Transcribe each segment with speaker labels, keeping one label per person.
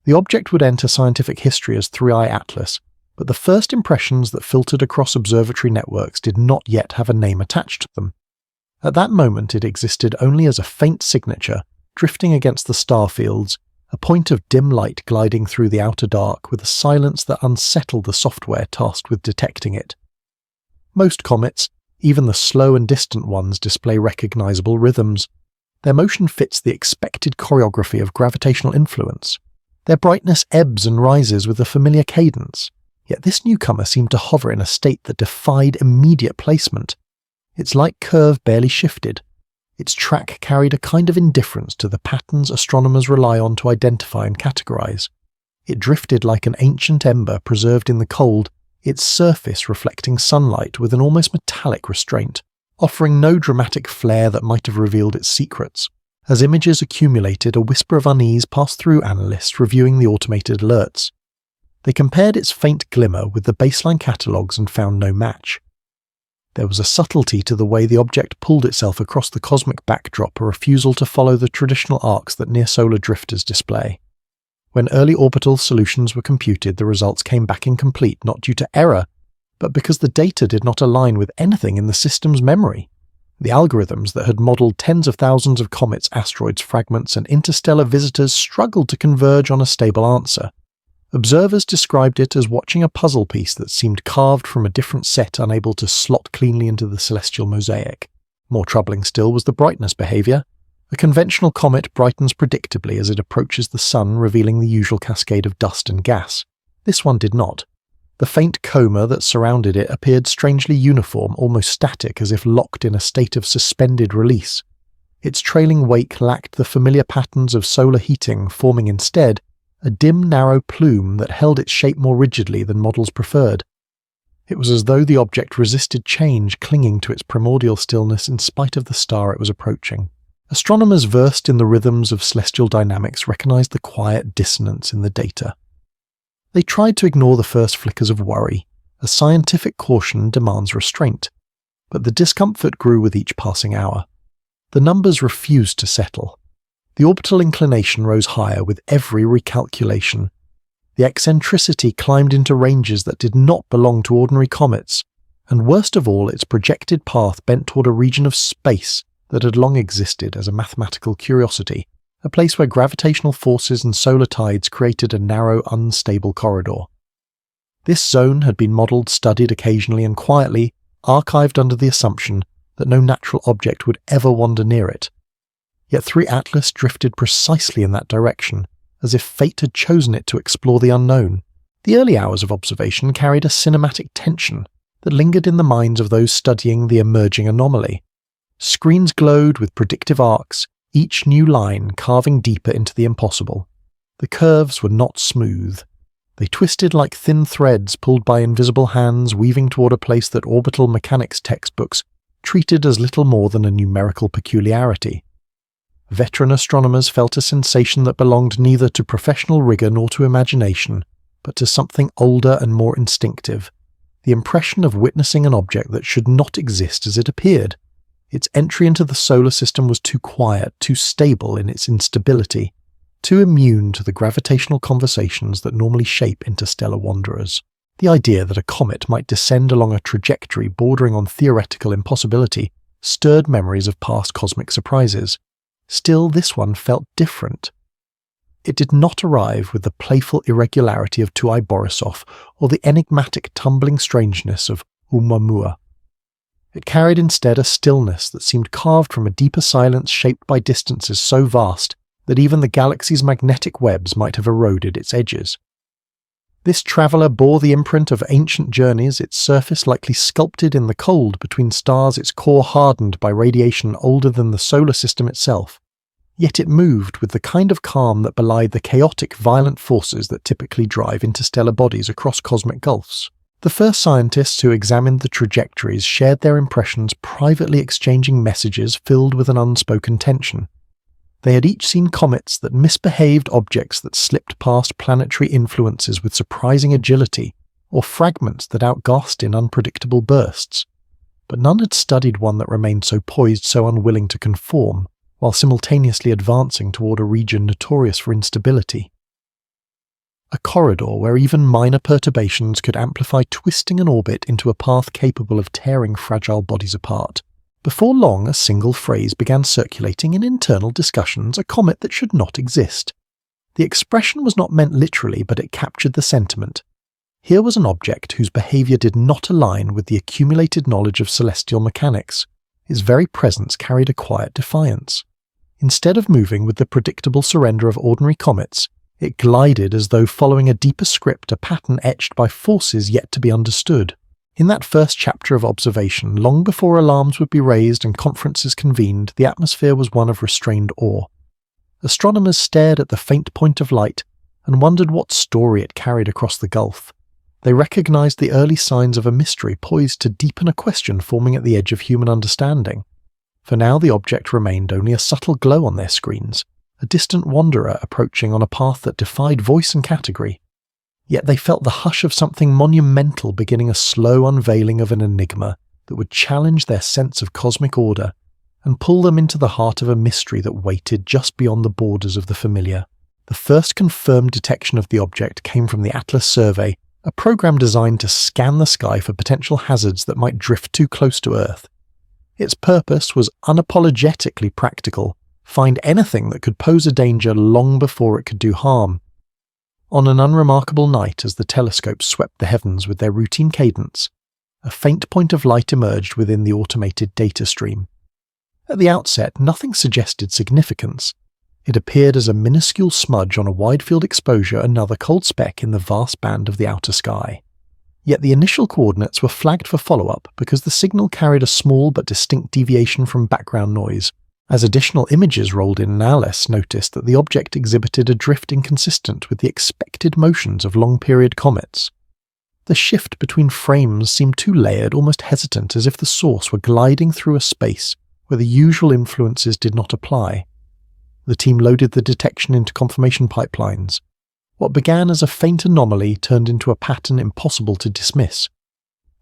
Speaker 1: The object would enter scientific history as Three-Eye Atlas, but the first impressions that filtered across observatory networks did not yet have a name attached to them. At that moment it existed only as a faint signature, drifting against the star fields, a point of dim light gliding through the outer dark with a silence that unsettled the software tasked with detecting it. Most comets, even the slow and distant ones, display recognizable rhythms. Their motion fits the expected choreography of gravitational influence. Their brightness ebbs and rises with a familiar cadence, yet this newcomer seemed to hover in a state that defied immediate placement. Its light curve barely shifted. Its track carried a kind of indifference to the patterns astronomers rely on to identify and categorize. It drifted like an ancient ember preserved in the cold, its surface reflecting sunlight with an almost metallic restraint, offering no dramatic flair that might have revealed its secrets. As images accumulated, a whisper of unease passed through analysts reviewing the automated alerts. They compared its faint glimmer with the baseline catalogues and found no match. There was a subtlety to the way the object pulled itself across the cosmic backdrop, a refusal to follow the traditional arcs that near-solar drifters display. When early orbital solutions were computed, the results came back incomplete, not due to error, but because the data did not align with anything in the system's memory. The algorithms that had modelled tens of thousands of comets, asteroids, fragments, and interstellar visitors struggled to converge on a stable answer. Observers described it as watching a puzzle piece that seemed carved from a different set, unable to slot cleanly into the celestial mosaic. More troubling still was the brightness behaviour. A conventional comet brightens predictably as it approaches the sun, revealing the usual cascade of dust and gas. This one did not. The faint coma that surrounded it appeared strangely uniform, almost static, as if locked in a state of suspended release. Its trailing wake lacked the familiar patterns of solar heating, forming instead a dim, narrow plume that held its shape more rigidly than models preferred. It was as though the object resisted change, clinging to its primordial stillness in spite of the star it was approaching. Astronomers versed in the rhythms of celestial dynamics recognized the quiet dissonance in the data. They tried to ignore the first flickers of worry, as scientific caution demands restraint, but the discomfort grew with each passing hour. The numbers refused to settle. The orbital inclination rose higher with every recalculation. The eccentricity climbed into ranges that did not belong to ordinary comets, and worst of all, its projected path bent toward a region of space that had long existed as a mathematical curiosity, a place where gravitational forces and solar tides created a narrow, unstable corridor. This zone had been modelled, studied occasionally and quietly, archived under the assumption that no natural object would ever wander near it. Yet 3 Atlas drifted precisely in that direction, as if fate had chosen it to explore the unknown. The early hours of observation carried a cinematic tension that lingered in the minds of those studying the emerging anomaly. Screens glowed with predictive arcs, each new line carving deeper into the impossible. The curves were not smooth. They twisted like thin threads pulled by invisible hands, weaving toward a place that orbital mechanics textbooks treated as little more than a numerical peculiarity. Veteran astronomers felt a sensation that belonged neither to professional rigour nor to imagination, but to something older and more instinctive, the impression of witnessing an object that should not exist as it appeared. Its entry into the solar system was too quiet, too stable in its instability, too immune to the gravitational conversations that normally shape interstellar wanderers. The idea that a comet might descend along a trajectory bordering on theoretical impossibility stirred memories of past cosmic surprises. Still, this one felt different. It did not arrive with the playful irregularity of 2i Borisov or the enigmatic tumbling strangeness of Oumuamua. It carried instead a stillness that seemed carved from a deeper silence shaped by distances so vast that even the galaxy's magnetic webs might have eroded its edges. This traveller bore the imprint of ancient journeys, its surface likely sculpted in the cold between stars, its core hardened by radiation older than the solar system itself. Yet it moved with the kind of calm that belied the chaotic, violent forces that typically drive interstellar bodies across cosmic gulfs. The first scientists who examined the trajectories shared their impressions, privately exchanging messages filled with an unspoken tension. They had each seen comets that misbehaved, objects that slipped past planetary influences with surprising agility, or fragments that outgassed in unpredictable bursts. But none had studied one that remained so poised, so unwilling to conform, while simultaneously advancing toward a region notorious for instability. corridor where even minor perturbations could amplify twisting an orbit into a path capable of tearing fragile bodies apart. Before long, a single phrase began circulating in internal discussions, a comet that should not exist. The expression was not meant literally, but it captured the sentiment. Here was an object whose behaviour did not align with the accumulated knowledge of celestial mechanics. Its very presence carried a quiet defiance. Instead of moving with the predictable surrender of ordinary comets, it glided as though following a deeper script, a pattern etched by forces yet to be understood. In that first chapter of observation, long before alarms would be raised and conferences convened, the atmosphere was one of restrained awe. Astronomers stared at the faint point of light and wondered what story it carried across the gulf. They recognized the early signs of a mystery poised to deepen a question forming at the edge of human understanding. For now the object remained only a subtle glow on their screens, a distant wanderer approaching on a path that defied voice and category. Yet they felt the hush of something monumental beginning, a slow unveiling of an enigma that would challenge their sense of cosmic order and pull them into the heart of a mystery that waited just beyond the borders of the familiar. The first confirmed detection of the object came from the Atlas survey, a program designed to scan the sky for potential hazards that might drift too close to Earth. Its purpose was unapologetically practical: find anything that could pose a danger long before it could do harm. On an unremarkable night, as the telescopes swept the heavens with their routine cadence, a faint point of light emerged within the automated data stream. At the outset, nothing suggested significance. It appeared as a minuscule smudge on a wide-field exposure, another cold speck in the vast band of the outer sky. Yet the initial coordinates were flagged for follow-up because the signal carried a small but distinct deviation from background noise. As additional images rolled in, Nales noticed that the object exhibited a drift inconsistent with the expected motions of long-period comets. The shift between frames seemed too layered, almost hesitant, as if the source were gliding through a space where the usual influences did not apply. The team loaded the detection into confirmation pipelines. What began as a faint anomaly turned into a pattern impossible to dismiss.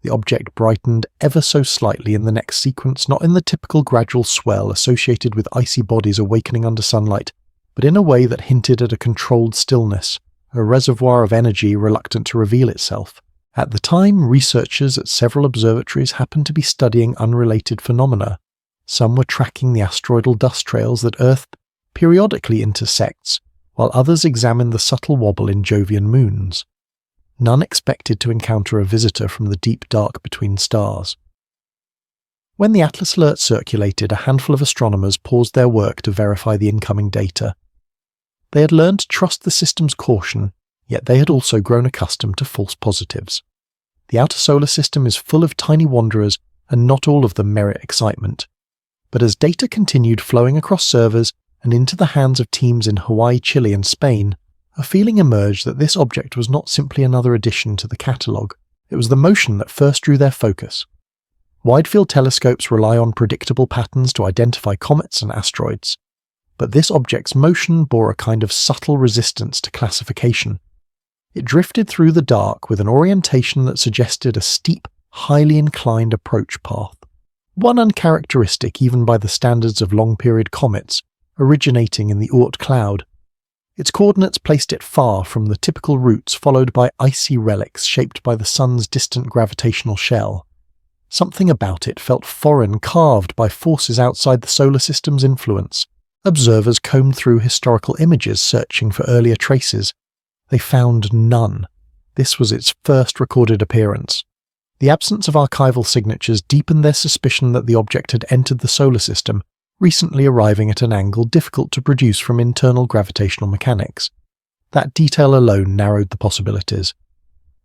Speaker 1: The object brightened ever so slightly in the next sequence, not in the typical gradual swell associated with icy bodies awakening under sunlight, but in a way that hinted at a controlled stillness, a reservoir of energy reluctant to reveal itself. At the time, researchers at several observatories happened to be studying unrelated phenomena. Some were tracking the asteroidal dust trails that Earth periodically intersects, while others examined the subtle wobble in Jovian moons. None expected to encounter a visitor from the deep dark between stars. When the Atlas alert circulated, a handful of astronomers paused their work to verify the incoming data. They had learned to trust the system's caution, yet they had also grown accustomed to false positives. The outer solar system is full of tiny wanderers, and not all of them merit excitement. But as data continued flowing across servers and into the hands of teams in Hawaii, Chile and Spain, a feeling emerged that this object was not simply another addition to the catalogue. It was the motion that first drew their focus. Wide-field telescopes rely on predictable patterns to identify comets and asteroids, but this object's motion bore a kind of subtle resistance to classification. It drifted through the dark with an orientation that suggested a steep, highly inclined approach path, one uncharacteristic even by the standards of long-period comets, originating in the Oort cloud. Its coordinates placed it far from the typical routes followed by icy relics shaped by the sun's distant gravitational shell. Something about it felt foreign, carved by forces outside the solar system's influence. Observers combed through historical images searching for earlier traces. They found none. This was its first recorded appearance. The absence of archival signatures deepened their suspicion that the object had entered the solar system, recently arriving at an angle difficult to produce from internal gravitational mechanics. That detail alone narrowed the possibilities.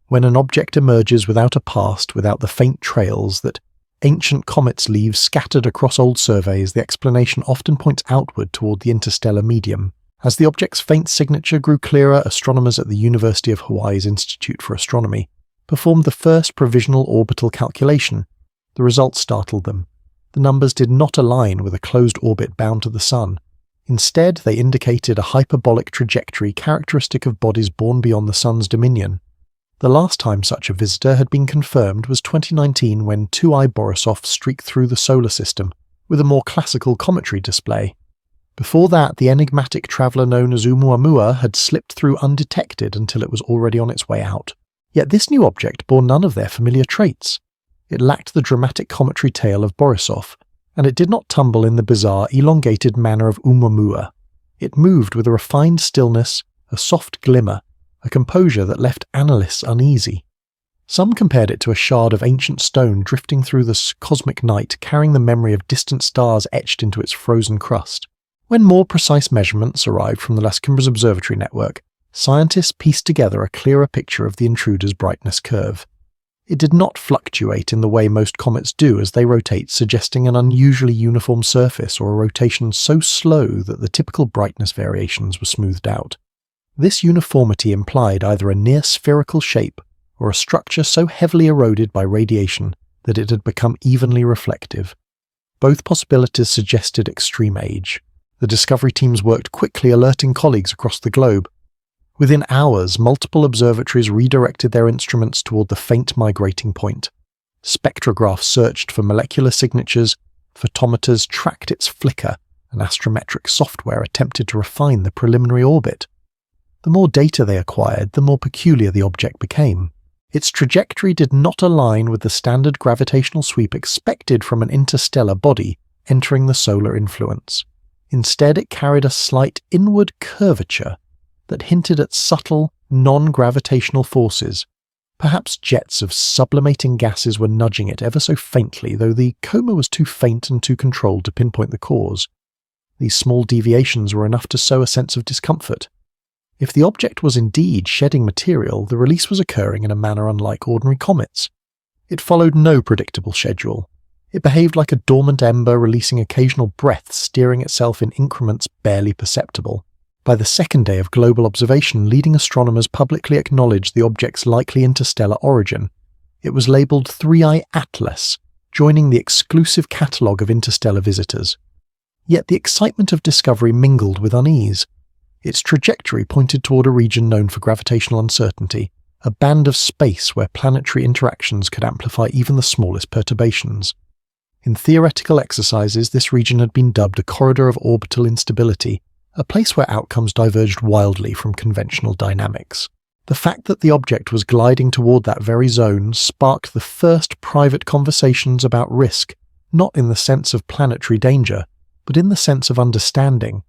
Speaker 1: When an object emerges without a past, without the faint trails that ancient comets leave scattered across old surveys, the explanation often points outward toward the interstellar medium. As the object's faint signature grew clearer, astronomers at the University of Hawaii's Institute for Astronomy performed the first provisional orbital calculation. The results startled them. The numbers did not align with a closed orbit bound to the Sun. Instead, they indicated a hyperbolic trajectory characteristic of bodies born beyond the Sun's dominion. The last time such a visitor had been confirmed was 2019, when 2I Borisov streaked through the solar system with a more classical cometary display. Before that, the enigmatic traveller known as Oumuamua had slipped through undetected until it was already on its way out. Yet this new object bore none of their familiar traits. It lacked the dramatic cometary tale of Borisov, and it did not tumble in the bizarre, elongated manner of Oumuamua. It moved with a refined stillness, a soft glimmer, a composure that left analysts uneasy. Some compared it to a shard of ancient stone drifting through the cosmic night, carrying the memory of distant stars etched into its frozen crust. When more precise measurements arrived from the Las Cumbres Observatory network, scientists pieced together a clearer picture of the intruder's brightness curve. It did not fluctuate in the way most comets do as they rotate, suggesting an unusually uniform surface or a rotation so slow that the typical brightness variations were smoothed out. This uniformity implied either a near-spherical shape or a structure so heavily eroded by radiation that it had become evenly reflective. Both possibilities suggested extreme age. The discovery teams worked quickly, alerting colleagues across the globe. Within hours, multiple observatories redirected their instruments toward the faint migrating point. Spectrographs searched for molecular signatures, photometers tracked its flicker, and astrometric software attempted to refine the preliminary orbit. The more data they acquired, the more peculiar the object became. Its trajectory did not align with the standard gravitational sweep expected from an interstellar body entering the solar influence. Instead, it carried a slight inward curvature that hinted at subtle, non-gravitational forces. Perhaps jets of sublimating gases were nudging it ever so faintly, though the coma was too faint and too controlled to pinpoint the cause. These small deviations were enough to sow a sense of discomfort. If the object was indeed shedding material, the release was occurring in a manner unlike ordinary comets. It followed no predictable schedule. It behaved like a dormant ember, releasing occasional breaths, steering itself in increments barely perceptible. By the second day of global observation, leading astronomers publicly acknowledged the object's likely interstellar origin. It was labelled 3I Atlas, joining the exclusive catalogue of interstellar visitors. Yet the excitement of discovery mingled with unease. Its trajectory pointed toward a region known for gravitational uncertainty, a band of space where planetary interactions could amplify even the smallest perturbations. In theoretical exercises, this region had been dubbed a corridor of orbital instability, a place where outcomes diverged wildly from conventional dynamics. The fact that the object was gliding toward that very zone sparked the first private conversations about risk, not in the sense of planetary danger, but in the sense of understanding.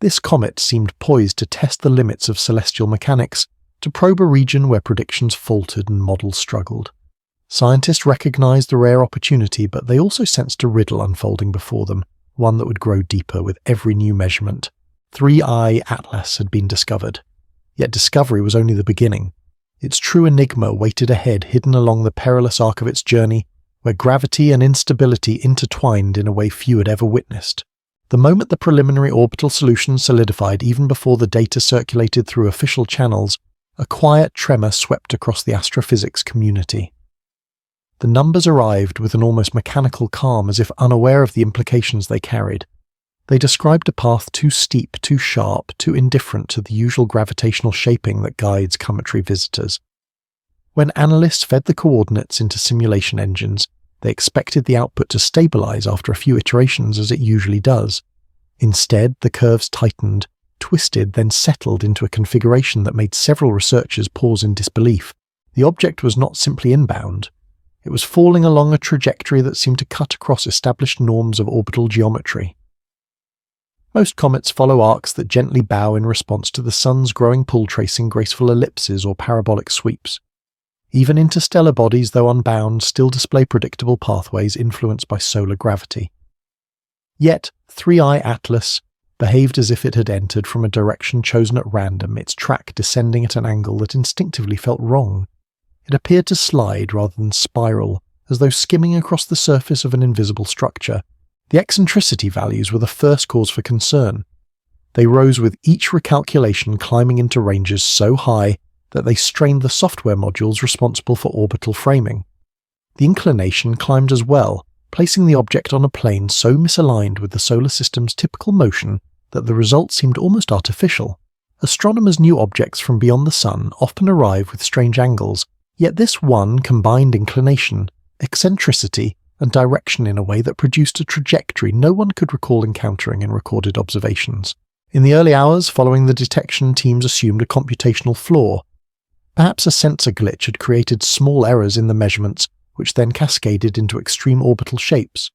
Speaker 1: This comet seemed poised to test the limits of celestial mechanics, to probe a region where predictions faltered and models struggled. Scientists recognized the rare opportunity, but they also sensed a riddle unfolding before them, one that would grow deeper with every new measurement. 3I Atlas had been discovered. Yet discovery was only the beginning. Its true enigma waited ahead, hidden along the perilous arc of its journey, where gravity and instability intertwined in a way few had ever witnessed. The moment the preliminary orbital solution solidified, even before the data circulated through official channels, a quiet tremor swept across the astrophysics community. The numbers arrived with an almost mechanical calm, as if unaware of the implications they carried. They described a path too steep, too sharp, too indifferent to the usual gravitational shaping that guides cometary visitors. When analysts fed the coordinates into simulation engines, they expected the output to stabilize after a few iterations, as it usually does. Instead, the curves tightened, twisted, then settled into a configuration that made several researchers pause in disbelief. The object was not simply inbound. It was falling along a trajectory that seemed to cut across established norms of orbital geometry. Most comets follow arcs that gently bow in response to the sun's growing pull, tracing graceful ellipses or parabolic sweeps. Even interstellar bodies, though unbound, still display predictable pathways influenced by solar gravity. Yet, 3I Atlas behaved as if it had entered from a direction chosen at random, its track descending at an angle that instinctively felt wrong. It appeared to slide rather than spiral, as though skimming across the surface of an invisible structure. The eccentricity values were the first cause for concern. They rose with each recalculation, climbing into ranges so high that they strained the software modules responsible for orbital framing. The inclination climbed as well, placing the object on a plane so misaligned with the solar system's typical motion that the result seemed almost artificial. Astronomers knew objects from beyond the sun often arrive with strange angles, yet this one combined inclination, eccentricity, and direction in a way that produced a trajectory no one could recall encountering in recorded observations. In the early hours following the detection, teams assumed a computational flaw. Perhaps a sensor glitch had created small errors in the measurements, which then cascaded into extreme orbital shapes.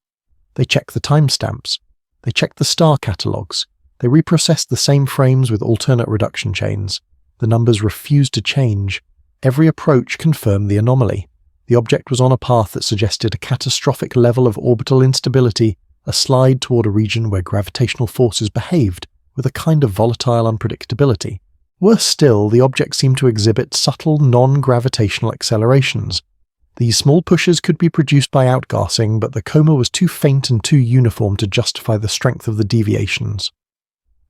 Speaker 1: They checked the timestamps. They checked the star catalogues. They reprocessed the same frames with alternate reduction chains. The numbers refused to change. Every approach confirmed the anomaly. The object was on a path that suggested a catastrophic level of orbital instability, a slide toward a region where gravitational forces behaved with a kind of volatile unpredictability. Worse still, the object seemed to exhibit subtle non-gravitational accelerations. These small pushes could be produced by outgassing, but the coma was too faint and too uniform to justify the strength of the deviations.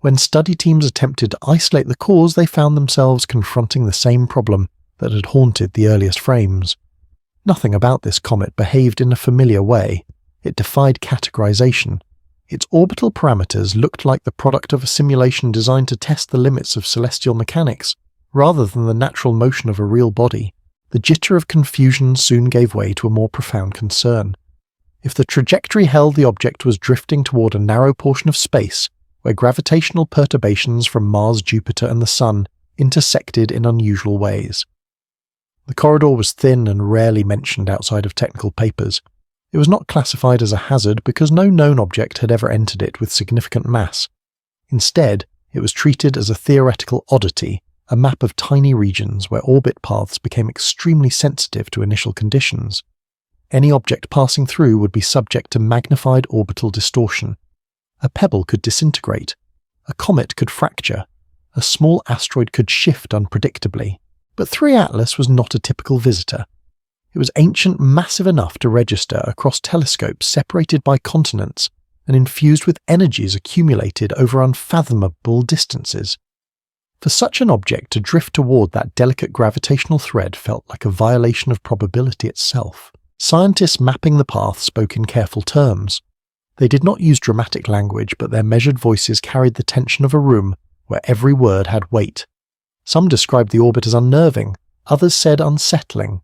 Speaker 1: When study teams attempted to isolate the cause, they found themselves confronting the same problem that had haunted the earliest frames. Nothing about this comet behaved in a familiar way. It defied categorization. Its orbital parameters looked like the product of a simulation designed to test the limits of celestial mechanics, rather than the natural motion of a real body. The jitter of confusion soon gave way to a more profound concern. If the trajectory held, the object was drifting toward a narrow portion of space, where gravitational perturbations from Mars, Jupiter, and the Sun intersected in unusual ways. The corridor was thin and rarely mentioned outside of technical papers. It was not classified as a hazard because no known object had ever entered it with significant mass. Instead, it was treated as a theoretical oddity, a map of tiny regions where orbit paths became extremely sensitive to initial conditions. Any object passing through would be subject to magnified orbital distortion. A pebble could disintegrate. A comet could fracture. A small asteroid could shift unpredictably. But 3 Atlas was not a typical visitor. It was ancient, massive enough to register across telescopes separated by continents and infused with energies accumulated over unfathomable distances. For such an object to drift toward that delicate gravitational thread felt like a violation of probability itself. Scientists mapping the path spoke in careful terms. They did not use dramatic language, but their measured voices carried the tension of a room where every word had weight. Some described the orbit as unnerving, others said unsettling.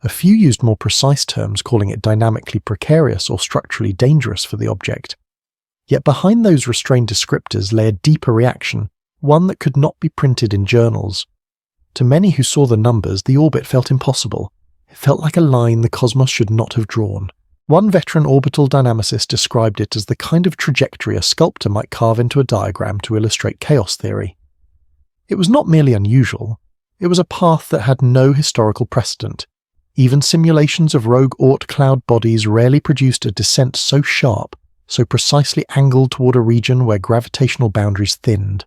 Speaker 1: A few used more precise terms, calling it dynamically precarious or structurally dangerous for the object. Yet behind those restrained descriptors lay a deeper reaction, one that could not be printed in journals. To many who saw the numbers, the orbit felt impossible. It felt like a line the cosmos should not have drawn. One veteran orbital dynamicist described it as the kind of trajectory a sculptor might carve into a diagram to illustrate chaos theory. It was not merely unusual. It was a path that had no historical precedent. Even simulations of rogue Oort cloud bodies rarely produced a descent so sharp, so precisely angled toward a region where gravitational boundaries thinned.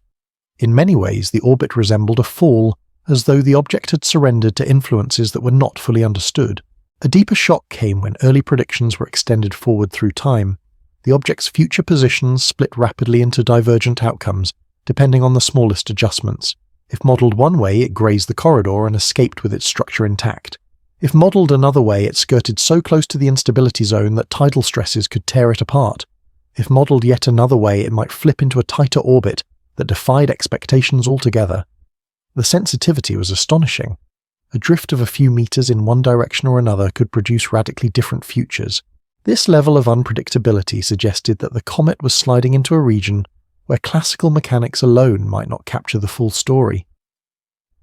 Speaker 1: In many ways, the orbit resembled a fall, as though the object had surrendered to influences that were not fully understood. A deeper shock came when early predictions were extended forward through time. The object's future positions split rapidly into divergent outcomes, depending on the smallest adjustments. If modelled one way, it grazed the corridor and escaped with its structure intact. If modelled another way, it skirted so close to the instability zone that tidal stresses could tear it apart. If modelled yet another way, it might flip into a tighter orbit that defied expectations altogether. The sensitivity was astonishing. A drift of a few meters in one direction or another could produce radically different futures. This level of unpredictability suggested that the comet was sliding into a region where classical mechanics alone might not capture the full story.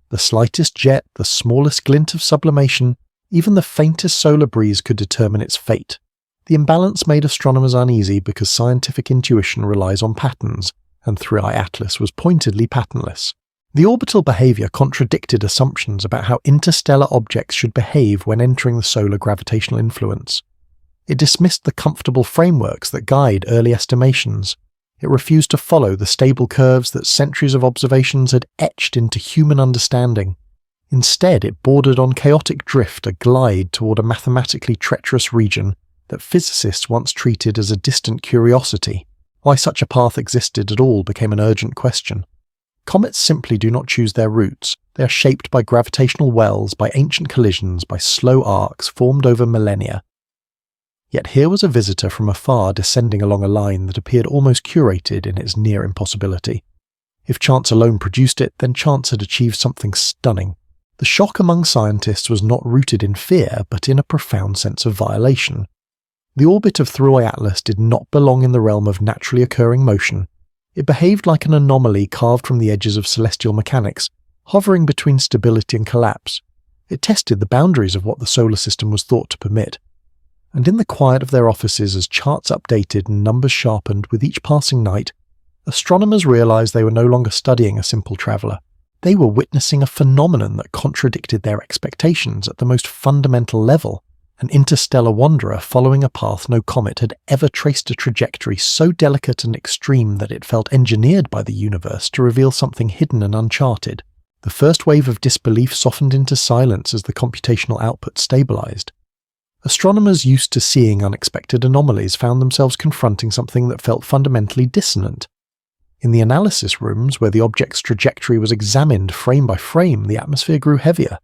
Speaker 1: The slightest jet, the smallest glint of sublimation, even the faintest solar breeze could determine its fate. The imbalance made astronomers uneasy because scientific intuition relies on patterns, and 3I Atlas was pointedly patternless. The orbital behavior contradicted assumptions about how interstellar objects should behave when entering the solar gravitational influence. It dismissed the comfortable frameworks that guide early estimations. It refused to follow the stable curves that centuries of observations had etched into human understanding. Instead, it bordered on chaotic drift, a glide toward a mathematically treacherous region that physicists once treated as a distant curiosity. Why such a path existed at all became an urgent question. Comets simply do not choose their routes. They are shaped by gravitational wells, by ancient collisions, by slow arcs formed over millennia. Yet here was a visitor from afar descending along a line that appeared almost curated in its near impossibility. If chance alone produced it, then chance had achieved something stunning. The shock among scientists was not rooted in fear, but in a profound sense of violation. The orbit of Three Atlas did not belong in the realm of naturally occurring motion. It behaved like an anomaly carved from the edges of celestial mechanics, hovering between stability and collapse. It tested the boundaries of what the solar system was thought to permit. And in the quiet of their offices, as charts updated and numbers sharpened with each passing night, astronomers realized they were no longer studying a simple traveler. They were witnessing a phenomenon that contradicted their expectations at the most fundamental level. An interstellar wanderer following a path no comet had ever traced, a trajectory so delicate and extreme that it felt engineered by the universe to reveal something hidden and uncharted. The first wave of disbelief softened into silence as the computational output stabilized. Astronomers used to seeing unexpected anomalies found themselves confronting something that felt fundamentally dissonant. In the analysis rooms, where the object's trajectory was examined frame by frame, the atmosphere grew heavier.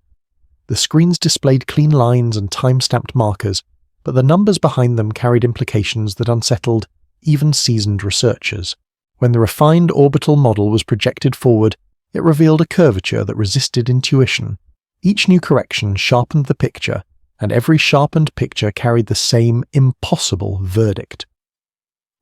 Speaker 1: The screens displayed clean lines and time-stamped markers, but the numbers behind them carried implications that unsettled even seasoned researchers. When the refined orbital model was projected forward, it revealed a curvature that resisted intuition. Each new correction sharpened the picture, and every sharpened picture carried the same impossible verdict.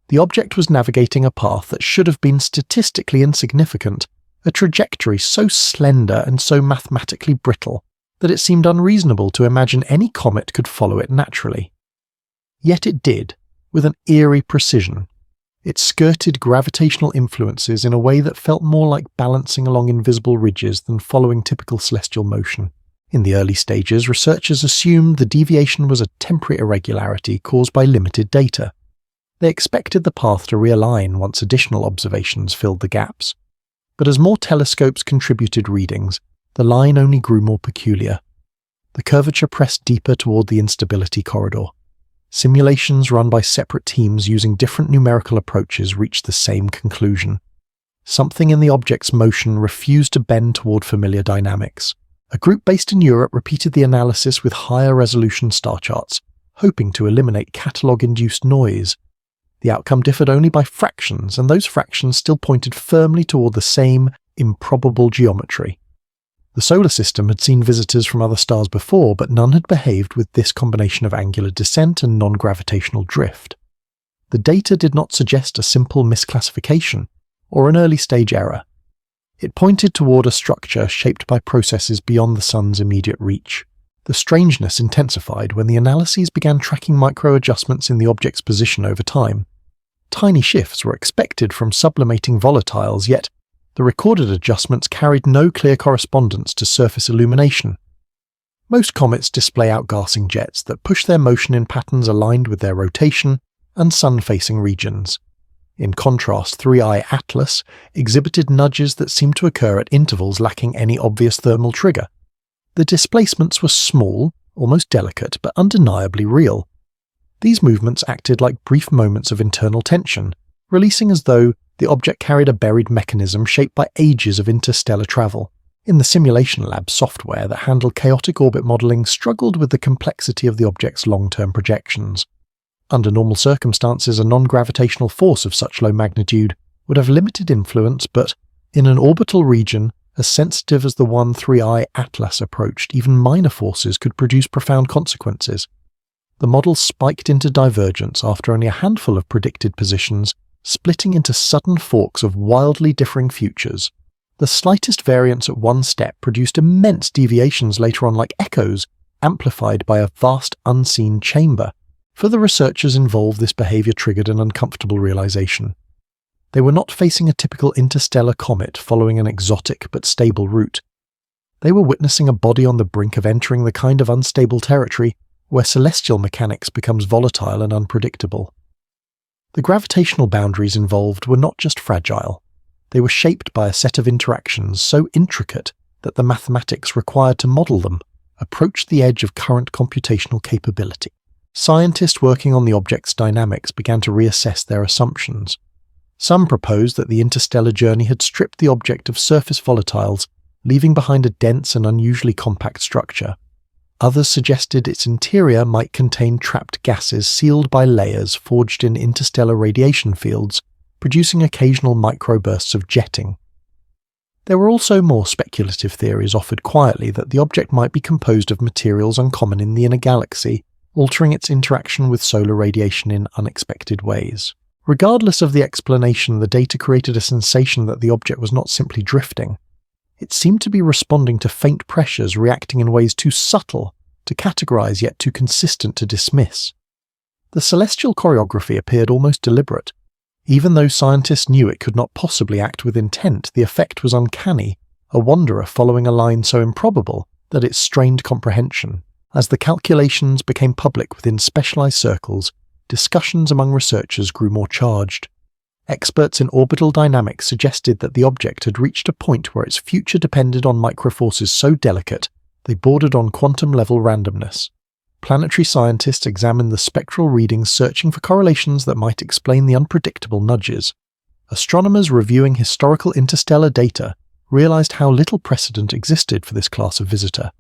Speaker 1: The object was navigating a path that should have been statistically insignificant, a trajectory so slender and so mathematically brittle that it seemed unreasonable to imagine any comet could follow it naturally. Yet it did, with an eerie precision. It skirted gravitational influences in a way that felt more like balancing along invisible ridges than following typical celestial motion. In the early stages, researchers assumed the deviation was a temporary irregularity caused by limited data. They expected the path to realign once additional observations filled the gaps. But as more telescopes contributed readings, the line only grew more peculiar. The curvature pressed deeper toward the instability corridor. Simulations run by separate teams using different numerical approaches reached the same conclusion. Something in the object's motion refused to bend toward familiar dynamics. A group based in Europe repeated the analysis with higher resolution star charts, hoping to eliminate catalogue-induced noise. The outcome differed only by fractions, and those fractions still pointed firmly toward the same improbable geometry. The solar system had seen visitors from other stars before, but none had behaved with this combination of angular descent and non-gravitational drift. The data did not suggest a simple misclassification or an early-stage error. It pointed toward a structure shaped by processes beyond the sun's immediate reach. The strangeness intensified when the analyses began tracking micro-adjustments in the object's position over time. Tiny shifts were expected from sublimating volatiles, yet the recorded adjustments carried no clear correspondence to surface illumination. Most comets display outgassing jets that push their motion in patterns aligned with their rotation and sun-facing regions. In contrast, Three Atlas exhibited nudges that seemed to occur at intervals lacking any obvious thermal trigger. The displacements were small, almost delicate, but undeniably real. These movements acted like brief moments of internal tension, releasing as though the object carried a buried mechanism shaped by ages of interstellar travel. In the simulation lab, software that handled chaotic orbit modeling struggled with the complexity of the object's long-term projections. Under normal circumstances, a non-gravitational force of such low magnitude would have limited influence, but in an orbital region as sensitive as the one Three Atlas approached, even minor forces could produce profound consequences. The model spiked into divergence after only a handful of predicted positions, splitting into sudden forks of wildly differing futures. The slightest variance at one step produced immense deviations later on, like echoes, amplified by a vast unseen chamber. For the researchers involved, this behavior triggered an uncomfortable realization. They were not facing a typical interstellar comet following an exotic but stable route. They were witnessing a body on the brink of entering the kind of unstable territory where celestial mechanics becomes volatile and unpredictable. The gravitational boundaries involved were not just fragile. They were shaped by a set of interactions so intricate that the mathematics required to model them approached the edge of current computational capability. Scientists working on the object's dynamics began to reassess their assumptions. Some proposed that the interstellar journey had stripped the object of surface volatiles, leaving behind a dense and unusually compact structure. Others suggested its interior might contain trapped gases sealed by layers forged in interstellar radiation fields, producing occasional microbursts of jetting. There were also more speculative theories offered quietly that the object might be composed of materials uncommon in the inner galaxy, altering its interaction with solar radiation in unexpected ways. Regardless of the explanation, the data created a sensation that the object was not simply drifting. It seemed to be responding to faint pressures, reacting in ways too subtle to categorize yet too consistent to dismiss. The celestial choreography appeared almost deliberate. Even though scientists knew it could not possibly act with intent, the effect was uncanny, a wanderer following a line so improbable that it strained comprehension. As the calculations became public within specialized circles, discussions among researchers grew more charged. Experts in orbital dynamics suggested that the object had reached a point where its future depended on microforces so delicate they bordered on quantum-level randomness. Planetary scientists examined the spectral readings, searching for correlations that might explain the unpredictable nudges. Astronomers reviewing historical interstellar data realized how little precedent existed for this class of visitor.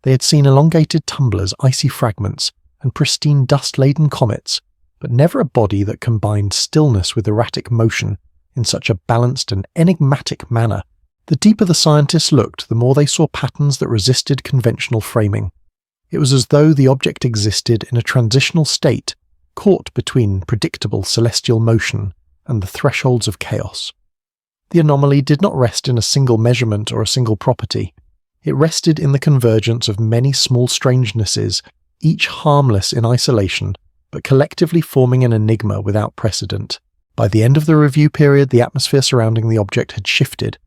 Speaker 1: They had seen elongated tumblers, icy fragments, and pristine dust-laden comets, but never a body that combined stillness with erratic motion in such a balanced and enigmatic manner. The deeper the scientists looked, the more they saw patterns that resisted conventional framing. It was as though the object existed in a transitional state, caught between predictable celestial motion and the thresholds of chaos. The anomaly did not rest in a single measurement or a single property. It rested in the convergence of many small strangenesses, each harmless in isolation, but collectively forming an enigma without precedent. By the end of the review period, the atmosphere surrounding the object had shifted.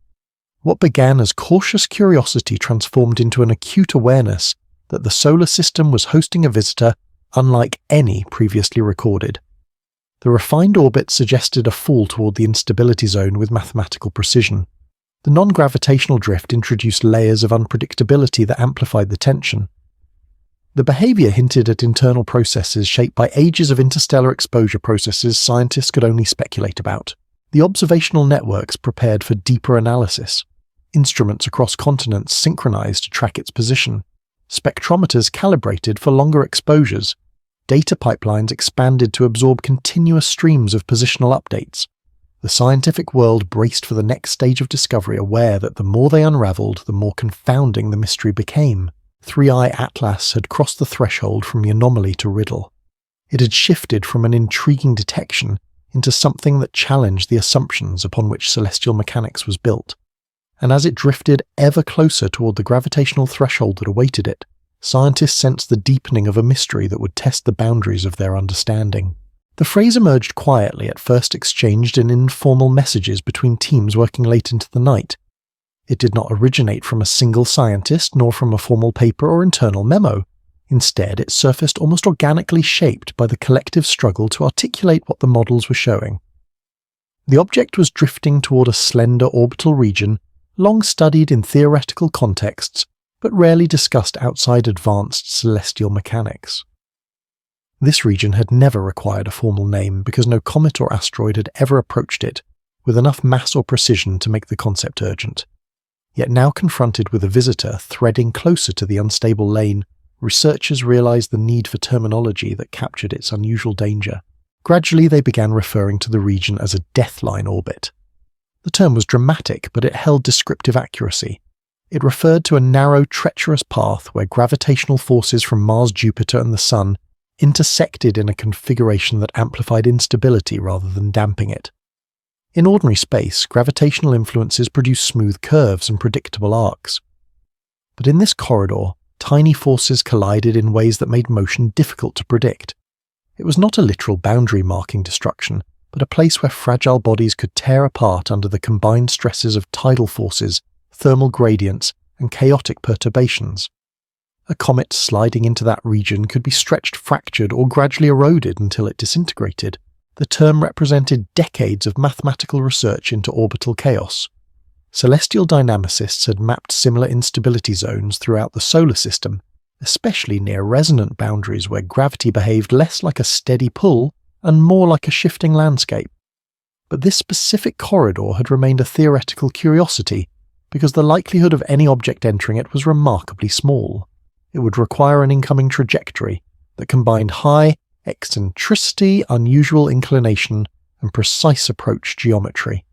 Speaker 1: What began as cautious curiosity transformed into an acute awareness that the solar system was hosting a visitor unlike any previously recorded. The refined orbit suggested a fall toward the instability zone with mathematical precision. The non-gravitational drift introduced layers of unpredictability that amplified the tension. The behavior hinted at internal processes shaped by ages of interstellar exposure processes scientists could only speculate about. The observational networks prepared for deeper analysis. Instruments across continents synchronized to track its position. Spectrometers calibrated for longer exposures. Data pipelines expanded to absorb continuous streams of positional updates. The scientific world braced for the next stage of discovery, aware that the more they unraveled, the more confounding the mystery became. 3i Atlas had crossed the threshold from the anomaly to riddle. It had shifted from an intriguing detection into something that challenged the assumptions upon which celestial mechanics was built. And as it drifted ever closer toward the gravitational threshold that awaited it, scientists sensed the deepening of a mystery that would test the boundaries of their understanding. The phrase emerged quietly, at first exchanged in informal messages between teams working late into the night. It did not originate from a single scientist, nor from a formal paper or internal memo. Instead, it surfaced almost organically, shaped by the collective struggle to articulate what the models were showing. The object was drifting toward a slender orbital region, long studied in theoretical contexts, but rarely discussed outside advanced celestial mechanics. This region had never required a formal name because no comet or asteroid had ever approached it with enough mass or precision to make the concept urgent. Yet now confronted with a visitor threading closer to the unstable lane, researchers realized the need for terminology that captured its unusual danger. Gradually they began referring to the region as a deathline orbit. The term was dramatic, but it held descriptive accuracy. It referred to a narrow, treacherous path where gravitational forces from Mars, Jupiter, and the Sun intersected in a configuration that amplified instability rather than damping it. In ordinary space, gravitational influences produce smooth curves and predictable arcs. But in this corridor, tiny forces collided in ways that made motion difficult to predict. It was not a literal boundary marking destruction, but a place where fragile bodies could tear apart under the combined stresses of tidal forces, thermal gradients, and chaotic perturbations. A comet sliding into that region could be stretched, fractured, or gradually eroded until it disintegrated. The term represented decades of mathematical research into orbital chaos. Celestial dynamicists had mapped similar instability zones throughout the solar system, especially near resonant boundaries where gravity behaved less like a steady pull and more like a shifting landscape. But this specific corridor had remained a theoretical curiosity because the likelihood of any object entering it was remarkably small. It would require an incoming trajectory that combined high eccentricity, unusual inclination, and precise approach geometry.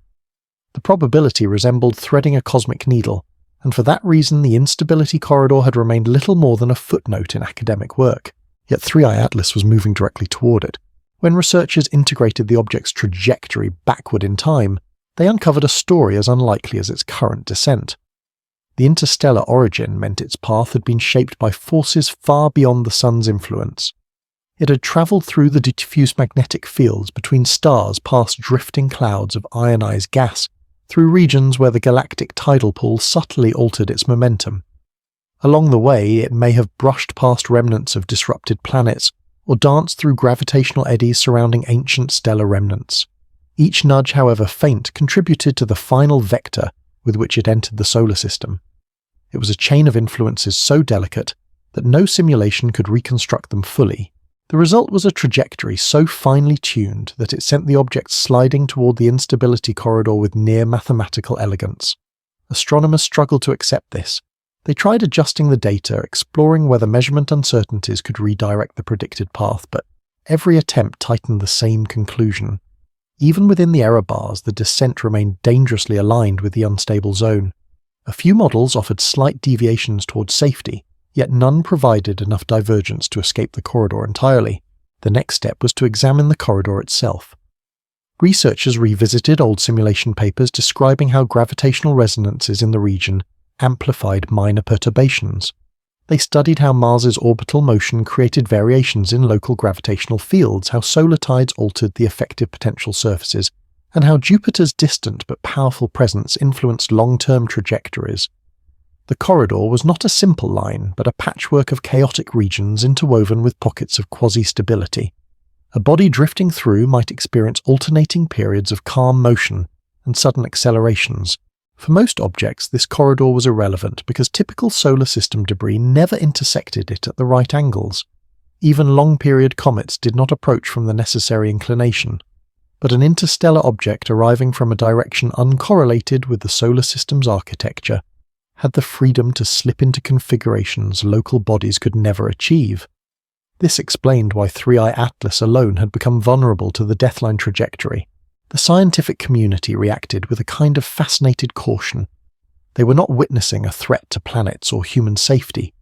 Speaker 1: The probability resembled threading a cosmic needle, and for that reason the instability corridor had remained little more than a footnote in academic work. yet 3i Atlas was moving directly toward it. When researchers integrated the object's trajectory backward in time, they uncovered a story as unlikely as its current descent. The interstellar origin meant its path had been shaped by forces far beyond the Sun's influence. It had travelled through the diffuse magnetic fields between stars past drifting clouds of ionized gas, through regions where the galactic tidal pool subtly altered its momentum. Along the way, it may have brushed past remnants of disrupted planets, or danced through gravitational eddies surrounding ancient stellar remnants. Each nudge, however faint, contributed to the final vector with which it entered the solar system. It was a chain of influences so delicate that no simulation could reconstruct them fully. The result was a trajectory so finely tuned that it sent the object sliding toward the instability corridor with near mathematical elegance. Astronomers struggled to accept this. They tried adjusting the data, exploring whether measurement uncertainties could redirect the predicted path, but every attempt tightened the same conclusion. Even within the error bars, the descent remained dangerously aligned with the unstable zone. A few models offered slight deviations towards safety, yet none provided enough divergence to escape the corridor entirely. The next step was to examine the corridor itself. Researchers revisited old simulation papers describing how gravitational resonances in the region amplified minor perturbations. They studied how Mars's orbital motion created variations in local gravitational fields, how solar tides altered the effective potential surfaces, and how Jupiter's distant but powerful presence influenced long-term trajectories. The corridor was not a simple line, but a patchwork of chaotic regions interwoven with pockets of quasi-stability. A body drifting through might experience alternating periods of calm motion and sudden accelerations. For most objects, this corridor was irrelevant because typical solar system debris never intersected it at the right angles. Even long-period comets did not approach from the necessary inclination. But an interstellar object arriving from a direction uncorrelated with the solar system's architecture had the freedom to slip into configurations local bodies could never achieve. This explained why 3i Atlas alone had become vulnerable to the deathline trajectory. The scientific community reacted with a kind of fascinated caution. They were not witnessing a threat to planets or human safety.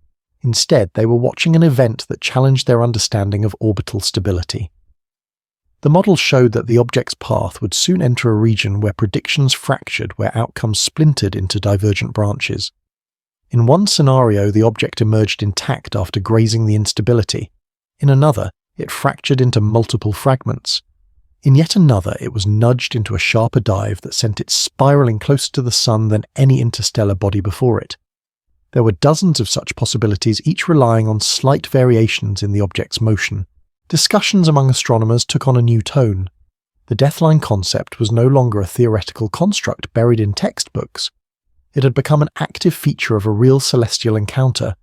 Speaker 1: Instead, they were watching an event that challenged their understanding of orbital stability. The model showed that the object's path would soon enter a region where predictions fractured, where outcomes splintered into divergent branches. In one scenario, the object emerged intact after grazing the instability. In another, it fractured into multiple fragments. In yet another, it was nudged into a sharper dive that sent it spiraling closer to the Sun than any interstellar body before it. There were dozens of such possibilities, each relying on slight variations in the object's motion. Discussions among astronomers took on a new tone. The deathline concept was no longer a theoretical construct buried in textbooks. It had become an active feature of a real celestial encounter,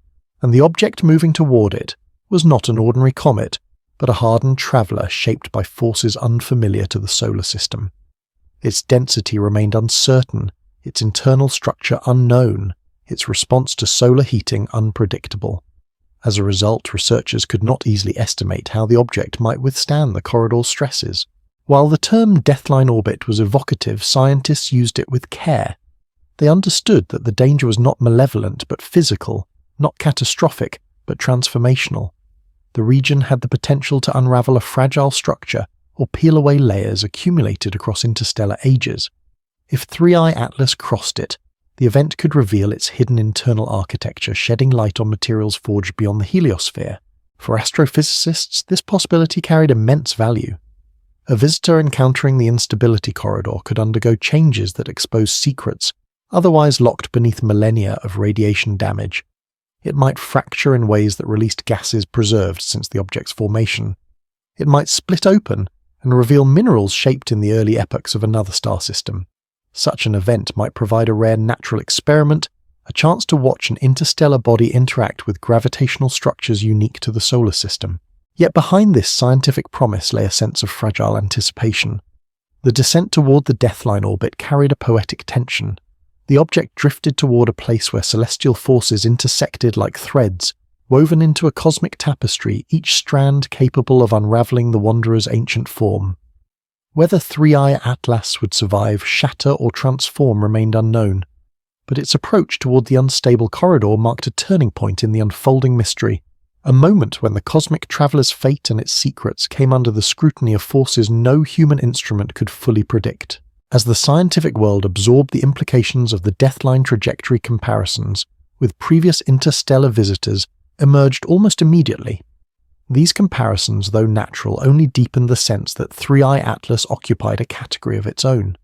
Speaker 1: and the object moving toward it was not an ordinary comet, but a hardened traveller shaped by forces unfamiliar to the solar system. Its density remained uncertain, its internal structure unknown, its response to solar heating unpredictable. As a result, researchers could not easily estimate how the object might withstand the corridor's stresses. While the term deathline orbit was evocative, scientists used it with care. They understood that the danger was not malevolent but physical, not catastrophic but transformational. The region had the potential to unravel a fragile structure or peel away layers accumulated across interstellar ages. If 3i Atlas crossed it, the event could reveal its hidden internal architecture, shedding light on materials forged beyond the heliosphere. For astrophysicists, this possibility carried immense value. A visitor encountering the instability corridor could undergo changes that exposed secrets otherwise locked beneath millennia of radiation damage. It might fracture in ways that released gases preserved since the object's formation. It might split open and reveal minerals shaped in the early epochs of another star system. Such an event might provide a rare natural experiment, a chance to watch an interstellar body interact with gravitational structures unique to the solar system. Yet behind this scientific promise lay a sense of fragile anticipation. The descent toward the deathline orbit carried a poetic tension. The object drifted toward a place where celestial forces intersected like threads, woven into a cosmic tapestry, each strand capable of unraveling the wanderer's ancient form. Whether 3i Atlas would survive, shatter, or transform remained unknown, but its approach toward the unstable corridor marked a turning point in the unfolding mystery. a moment when the cosmic traveller's fate and its secrets came under the scrutiny of forces no human instrument could fully predict. As the scientific world absorbed the implications of the deathline trajectory comparisons with previous interstellar visitors emerged almost immediately. These comparisons, though natural, only deepened the sense that 3i Atlas occupied a category of its own.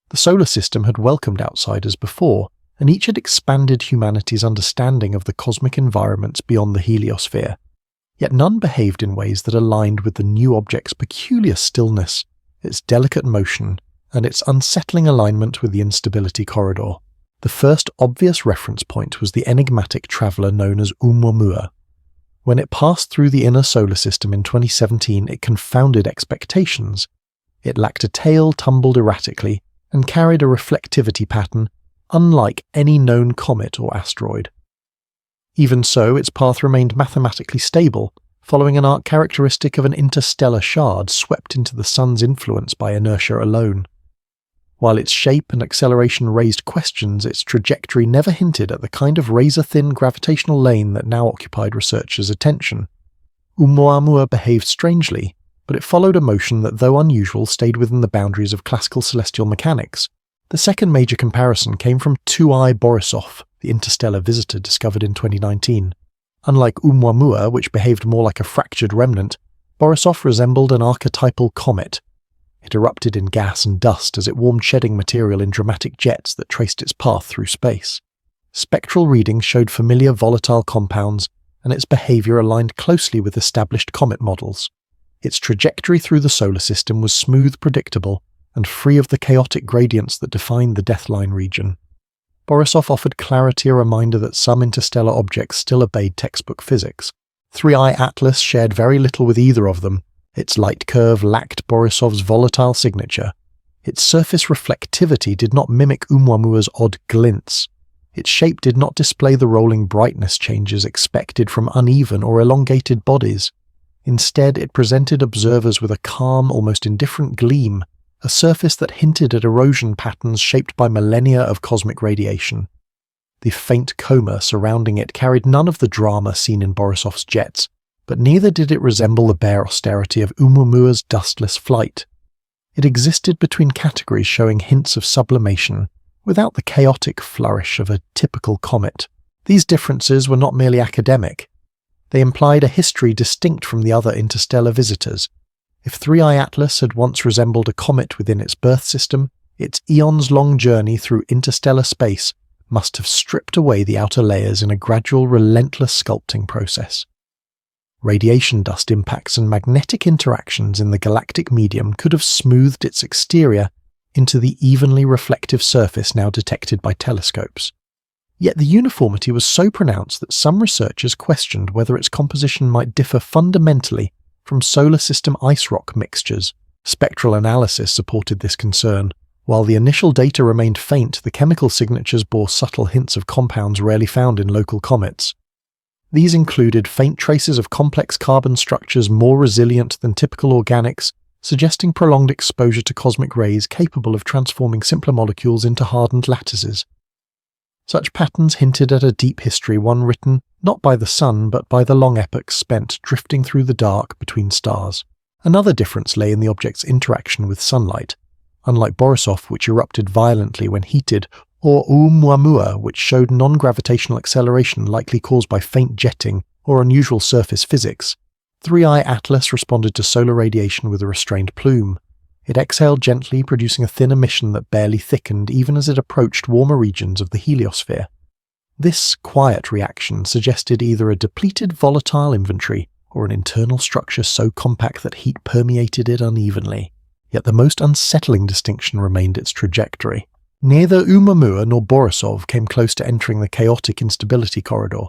Speaker 1: The solar system had welcomed outsiders before, and each had expanded humanity's understanding of the cosmic environments beyond the heliosphere. Yet none behaved in ways that aligned with the new object's peculiar stillness, its delicate motion, and its unsettling alignment with the instability corridor. The first obvious reference point was the enigmatic traveller known as Oumuamua. When it passed through the inner solar system in 2017, it confounded expectations. It lacked a tail, tumbled erratically, and carried a reflectivity pattern unlike any known comet or asteroid. Even so, its path remained mathematically stable, following an arc characteristic of an interstellar shard swept into the sun's influence by inertia alone. While its shape and acceleration raised questions, its trajectory never hinted at the kind of razor-thin gravitational lane that now occupied researchers' attention. Oumuamua behaved strangely, but it followed a motion that, though unusual, stayed within the boundaries of classical celestial mechanics. The second major comparison came from 2i Borisov, the interstellar visitor discovered in 2019. Unlike Oumuamua, which behaved more like a fractured remnant, Borisov resembled an archetypal comet. It erupted in gas and dust as it warmed shedding material in dramatic jets that traced its path through space. Spectral readings showed familiar volatile compounds, and its behavior aligned closely with established comet models. Its trajectory through the solar system was smooth, predictable, and free of the chaotic gradients that defined the deathline region. Borisov offered clarity, a reminder that some interstellar objects still obeyed textbook physics. 3i Atlas shared very little with either of them. Its light curve lacked Borisov's volatile signature. Its surface reflectivity did not mimic Oumuamua's odd glints. Its shape did not display the rolling brightness changes expected from uneven or elongated bodies. Instead, it presented observers with a calm, almost indifferent gleam, a surface that hinted at erosion patterns shaped by millennia of cosmic radiation. The faint coma surrounding it carried none of the drama seen in Borisov's jets, but neither did it resemble the bare austerity of Oumuamua's dustless flight. It existed between categories showing hints of sublimation, without the chaotic flourish of a typical comet. These differences were not merely academic. They implied a history distinct from the other interstellar visitors. If 3i Atlas had once resembled a comet within its birth system, its eons-long journey through interstellar space must have stripped away the outer layers in a gradual, relentless sculpting process. Radiation dust impacts and magnetic interactions in the galactic medium could have smoothed its exterior into the evenly reflective surface now detected by telescopes. Yet the uniformity was so pronounced that some researchers questioned whether its composition might differ fundamentally from solar system ice rock mixtures. Spectral analysis supported this concern. While the initial data remained faint, the chemical signatures bore subtle hints of compounds rarely found in local comets. These included faint traces of complex carbon structures more resilient than typical organics, suggesting prolonged exposure to cosmic rays capable of transforming simpler molecules into hardened lattices. Such patterns hinted at a deep history, one written not by the sun but by the long epochs spent drifting through the dark between stars. Another difference lay in the object's interaction with sunlight. Unlike Borisov, which erupted violently when heated, or Oumuamua, which showed non-gravitational acceleration likely caused by faint jetting or unusual surface physics, 3i Atlas responded to solar radiation with a restrained plume. It exhaled gently, producing a thin emission that barely thickened even as it approached warmer regions of the heliosphere. This quiet reaction suggested either a depleted volatile inventory or an internal structure so compact that heat permeated it unevenly. Yet the most unsettling distinction remained its trajectory. Neither Oumuamua nor Borisov came close to entering the chaotic instability corridor.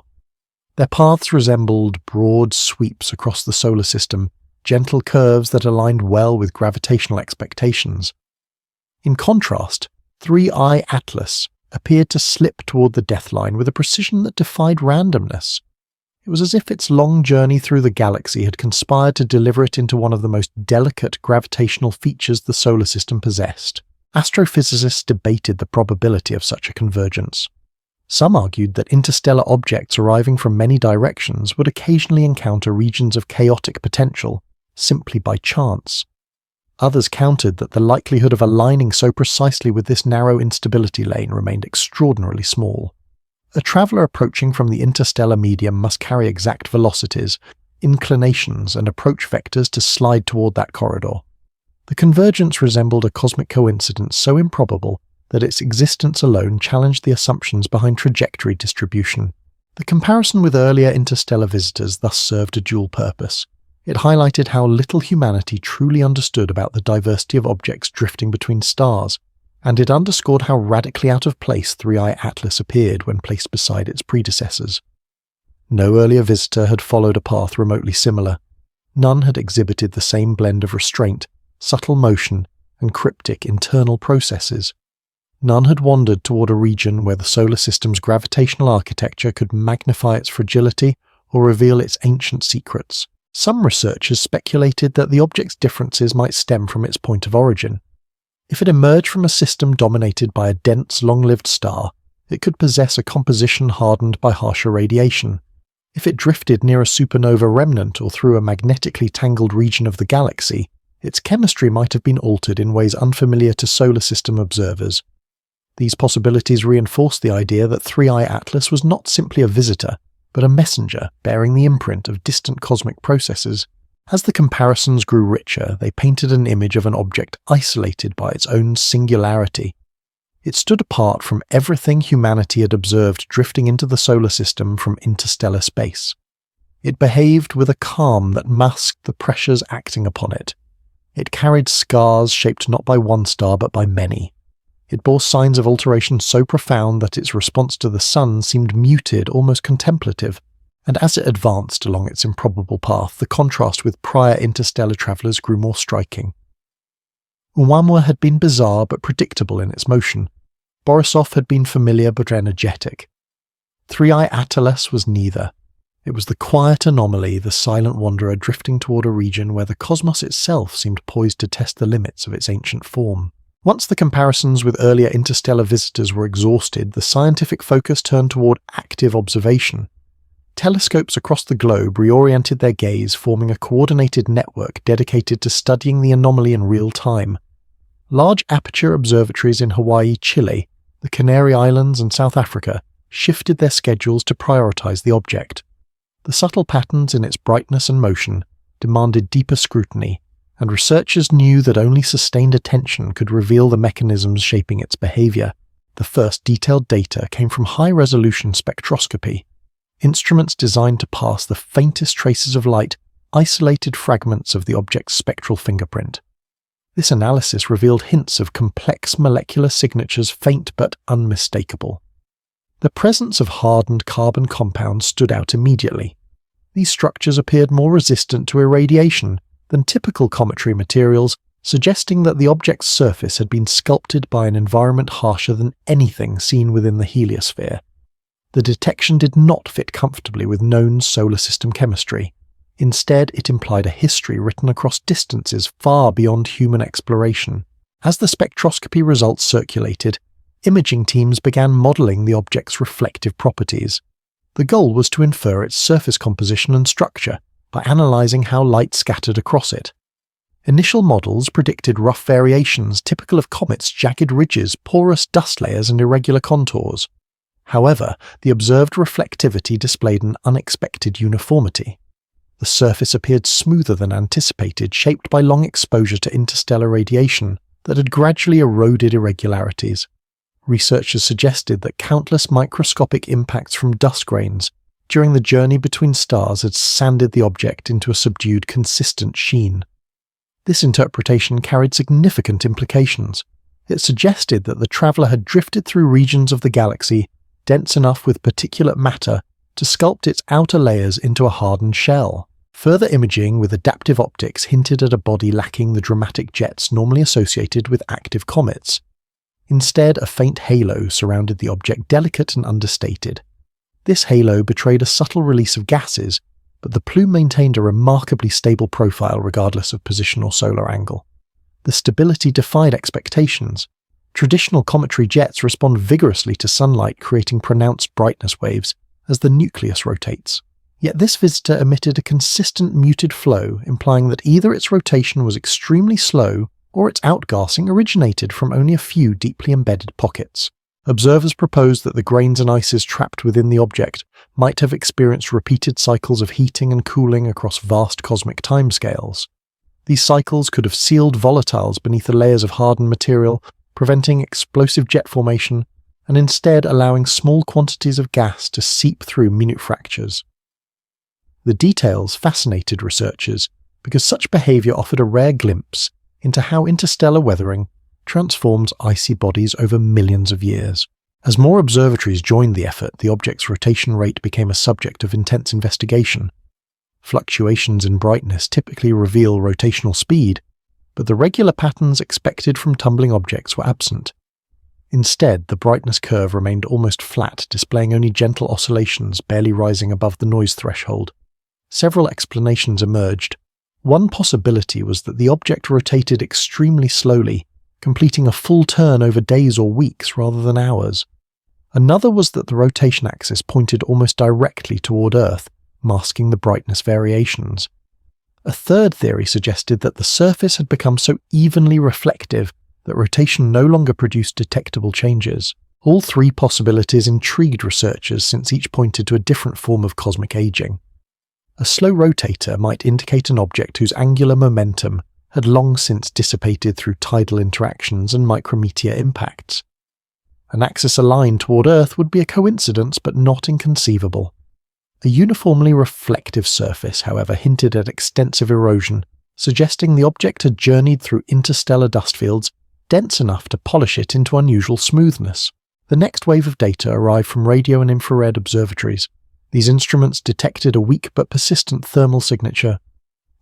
Speaker 1: Their paths resembled broad sweeps across the solar system, gentle curves that aligned well with gravitational expectations. In contrast, 3i Atlas appeared to slip toward the deathline with a precision that defied randomness. It was as if its long journey through the galaxy had conspired to deliver it into one of the most delicate gravitational features the solar system possessed. Astrophysicists debated the probability of such a convergence. Some argued that interstellar objects arriving from many directions would occasionally encounter regions of chaotic potential, simply by chance. Others countered that the likelihood of aligning so precisely with this narrow instability lane remained extraordinarily small. A traveller approaching from the interstellar medium must carry exact velocities, inclinations, and approach vectors to slide toward that corridor. The convergence resembled a cosmic coincidence so improbable that its existence alone challenged the assumptions behind trajectory distribution. The comparison with earlier interstellar visitors thus served a dual purpose. It highlighted how little humanity truly understood about the diversity of objects drifting between stars, and it underscored how radically out of place 3i Atlas appeared when placed beside its predecessors. No earlier visitor had followed a path remotely similar. None had exhibited the same blend of restraint, subtle motion, and cryptic internal processes. None had wandered toward a region where the solar system's gravitational architecture could magnify its fragility or reveal its ancient secrets. Some researchers speculated that the object's differences might stem from its point of origin. If it emerged from a system dominated by a dense, long-lived star, it could possess a composition hardened by harsher radiation. If it drifted near a supernova remnant or through a magnetically tangled region of the galaxy, its chemistry might have been altered in ways unfamiliar to solar system observers. These possibilities reinforced the idea that 3i Atlas was not simply a visitor, but a messenger bearing the imprint of distant cosmic processes. As the comparisons grew richer, they painted an image of an object isolated by its own singularity. It stood apart from everything humanity had observed drifting into the solar system from interstellar space. It behaved with a calm that masked the pressures acting upon it. It carried scars shaped not by one star but by many. It bore signs of alteration so profound that its response to the sun seemed muted, almost contemplative, and as it advanced along its improbable path, the contrast with prior interstellar travellers grew more striking. Oumuamua had been bizarre but predictable in its motion. Borisov had been familiar but energetic. 3i Atlas was neither. It was the quiet anomaly, the silent wanderer drifting toward a region where the cosmos itself seemed poised to test the limits of its ancient form. Once the comparisons with earlier interstellar visitors were exhausted, the scientific focus turned toward active observation. Telescopes across the globe reoriented their gaze, forming a coordinated network dedicated to studying the anomaly in real time. Large aperture observatories in Hawaii, Chile, the Canary Islands, and South Africa shifted their schedules to prioritize the object. The subtle patterns in its brightness and motion demanded deeper scrutiny, and researchers knew that only sustained attention could reveal the mechanisms shaping its behavior. The first detailed data came from high-resolution spectroscopy. Instruments designed to pass the faintest traces of light isolated fragments of the object's spectral fingerprint. This analysis revealed hints of complex molecular signatures, faint but unmistakable. The presence of hardened carbon compounds stood out immediately. These structures appeared more resistant to irradiation than typical cometary materials, suggesting that the object's surface had been sculpted by an environment harsher than anything seen within the heliosphere. The detection did not fit comfortably with known solar system chemistry. Instead, it implied a history written across distances far beyond human exploration. As the spectroscopy results circulated, imaging teams began modelling the object's reflective properties. The goal was to infer its surface composition and structure by analysing how light scattered across it. Initial models predicted rough variations typical of comets' jagged ridges, porous dust layers, and irregular contours. However, the observed reflectivity displayed an unexpected uniformity. The surface appeared smoother than anticipated, shaped by long exposure to interstellar radiation that had gradually eroded irregularities. Researchers suggested that countless microscopic impacts from dust grains during the journey between stars had sanded the object into a subdued, consistent sheen. This interpretation carried significant implications. It suggested that the traveller had drifted through regions of the galaxy dense enough with particulate matter to sculpt its outer layers into a hardened shell. Further imaging with adaptive optics hinted at a body lacking the dramatic jets normally associated with active comets. Instead, a faint halo surrounded the object, delicate and understated. This halo betrayed a subtle release of gases, but the plume maintained a remarkably stable profile regardless of position or solar angle. The stability defied expectations. Traditional cometary jets respond vigorously to sunlight, creating pronounced brightness waves as the nucleus rotates. Yet this visitor emitted a consistent muted flow, implying that either its rotation was extremely slow or its outgassing originated from only a few deeply embedded pockets. Observers proposed that the grains and ices trapped within the object might have experienced repeated cycles of heating and cooling across vast cosmic timescales. These cycles could have sealed volatiles beneath the layers of hardened material, preventing explosive jet formation, and instead allowing small quantities of gas to seep through minute fractures. The details fascinated researchers because such behavior offered a rare glimpse into how interstellar weathering transforms icy bodies over millions of years. As more observatories joined the effort, the object's rotation rate became a subject of intense investigation. Fluctuations in brightness typically reveal rotational speed, but the regular patterns expected from tumbling objects were absent. Instead, the brightness curve remained almost flat, displaying only gentle oscillations, barely rising above the noise threshold. Several explanations emerged. One possibility was that the object rotated extremely slowly, completing a full turn over days or weeks rather than hours. Another was that the rotation axis pointed almost directly toward Earth, masking the brightness variations. A third theory suggested that the surface had become so evenly reflective that rotation no longer produced detectable changes. All three possibilities intrigued researchers since each pointed to a different form of cosmic aging. A slow rotator might indicate an object whose angular momentum had long since dissipated through tidal interactions and micrometeor impacts. An axis aligned toward Earth would be a coincidence, but not inconceivable. A uniformly reflective surface, however, hinted at extensive erosion, suggesting the object had journeyed through interstellar dust fields dense enough to polish it into unusual smoothness. The next wave of data arrived from radio and infrared observatories. These instruments detected a weak but persistent thermal signature.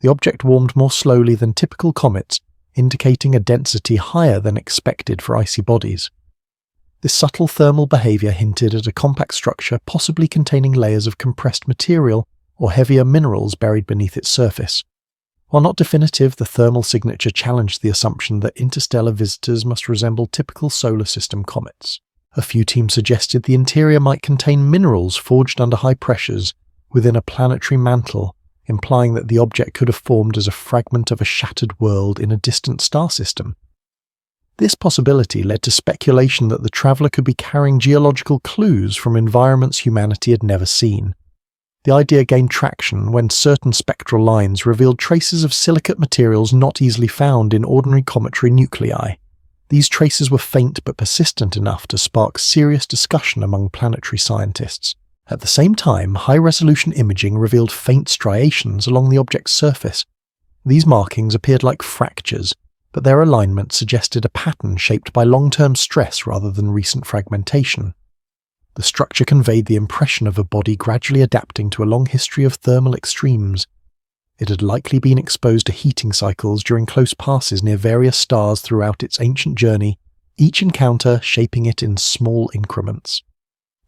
Speaker 1: The object warmed more slowly than typical comets, indicating a density higher than expected for icy bodies. This subtle thermal behavior hinted at a compact structure possibly containing layers of compressed material or heavier minerals buried beneath its surface. While not definitive, the thermal signature challenged the assumption that interstellar visitors must resemble typical solar system comets. A few teams suggested the interior might contain minerals forged under high pressures within a planetary mantle, implying that the object could have formed as a fragment of a shattered world in a distant star system. This possibility led to speculation that the traveller could be carrying geological clues from environments humanity had never seen. The idea gained traction when certain spectral lines revealed traces of silicate materials not easily found in ordinary cometary nuclei. These traces were faint but persistent enough to spark serious discussion among planetary scientists. At the same time, high-resolution imaging revealed faint striations along the object's surface. These markings appeared like fractures, but their alignment suggested a pattern shaped by long-term stress rather than recent fragmentation. The structure conveyed the impression of a body gradually adapting to a long history of thermal extremes. It had likely been exposed to heating cycles during close passes near various stars throughout its ancient journey, each encounter shaping it in small increments.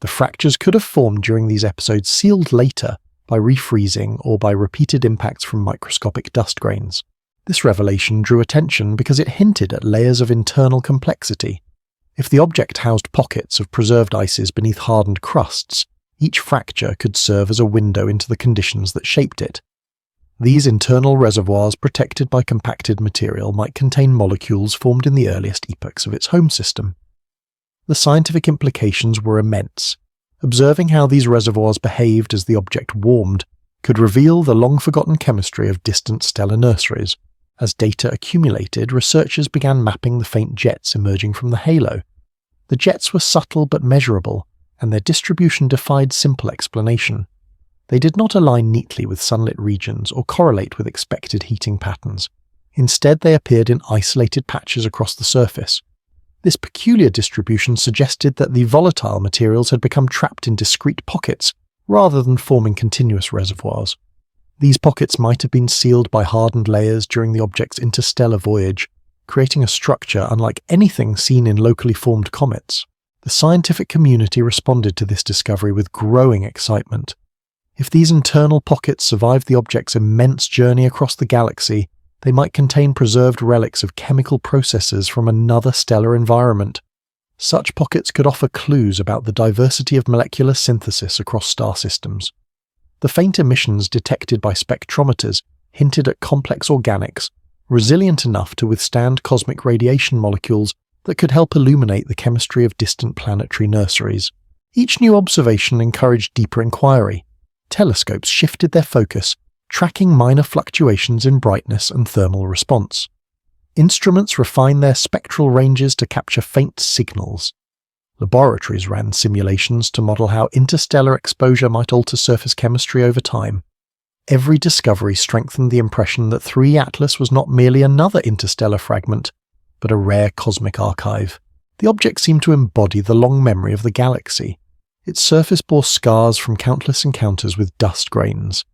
Speaker 1: The fractures could have formed during these episodes sealed later by refreezing or by repeated impacts from microscopic dust grains. This revelation drew attention because it hinted at layers of internal complexity. If the object housed pockets of preserved ices beneath hardened crusts, each fracture could serve as a window into the conditions that shaped it. These internal reservoirs, protected by compacted material, might contain molecules formed in the earliest epochs of its home system. The scientific implications were immense. Observing how these reservoirs behaved as the object warmed could reveal the long-forgotten chemistry of distant stellar nurseries. As data accumulated, researchers began mapping the faint jets emerging from the halo. The jets were subtle but measurable, and their distribution defied simple explanation. They did not align neatly with sunlit regions or correlate with expected heating patterns. Instead, they appeared in isolated patches across the surface. This peculiar distribution suggested that the volatile materials had become trapped in discrete pockets, rather than forming continuous reservoirs. These pockets might have been sealed by hardened layers during the object's interstellar voyage, creating a structure unlike anything seen in locally formed comets. The scientific community responded to this discovery with growing excitement. If these internal pockets survived the object's immense journey across the galaxy, They might contain preserved relics of chemical processes from another stellar environment. Such pockets could offer clues about the diversity of molecular synthesis across star systems. The faint emissions detected by spectrometers hinted at complex organics, resilient enough to withstand cosmic radiation molecules that could help illuminate the chemistry of distant planetary nurseries. Each new observation encouraged deeper inquiry. Telescopes shifted their focus, tracking minor fluctuations in brightness and thermal response. Instruments refined their spectral ranges to capture faint signals. Laboratories ran simulations to model how interstellar exposure might alter surface chemistry over time. Every discovery strengthened the impression that 3 Atlas was not merely another interstellar fragment, but a rare cosmic archive. The object seemed to embody the long memory of the galaxy. Its surface bore scars from countless encounters with dust grains.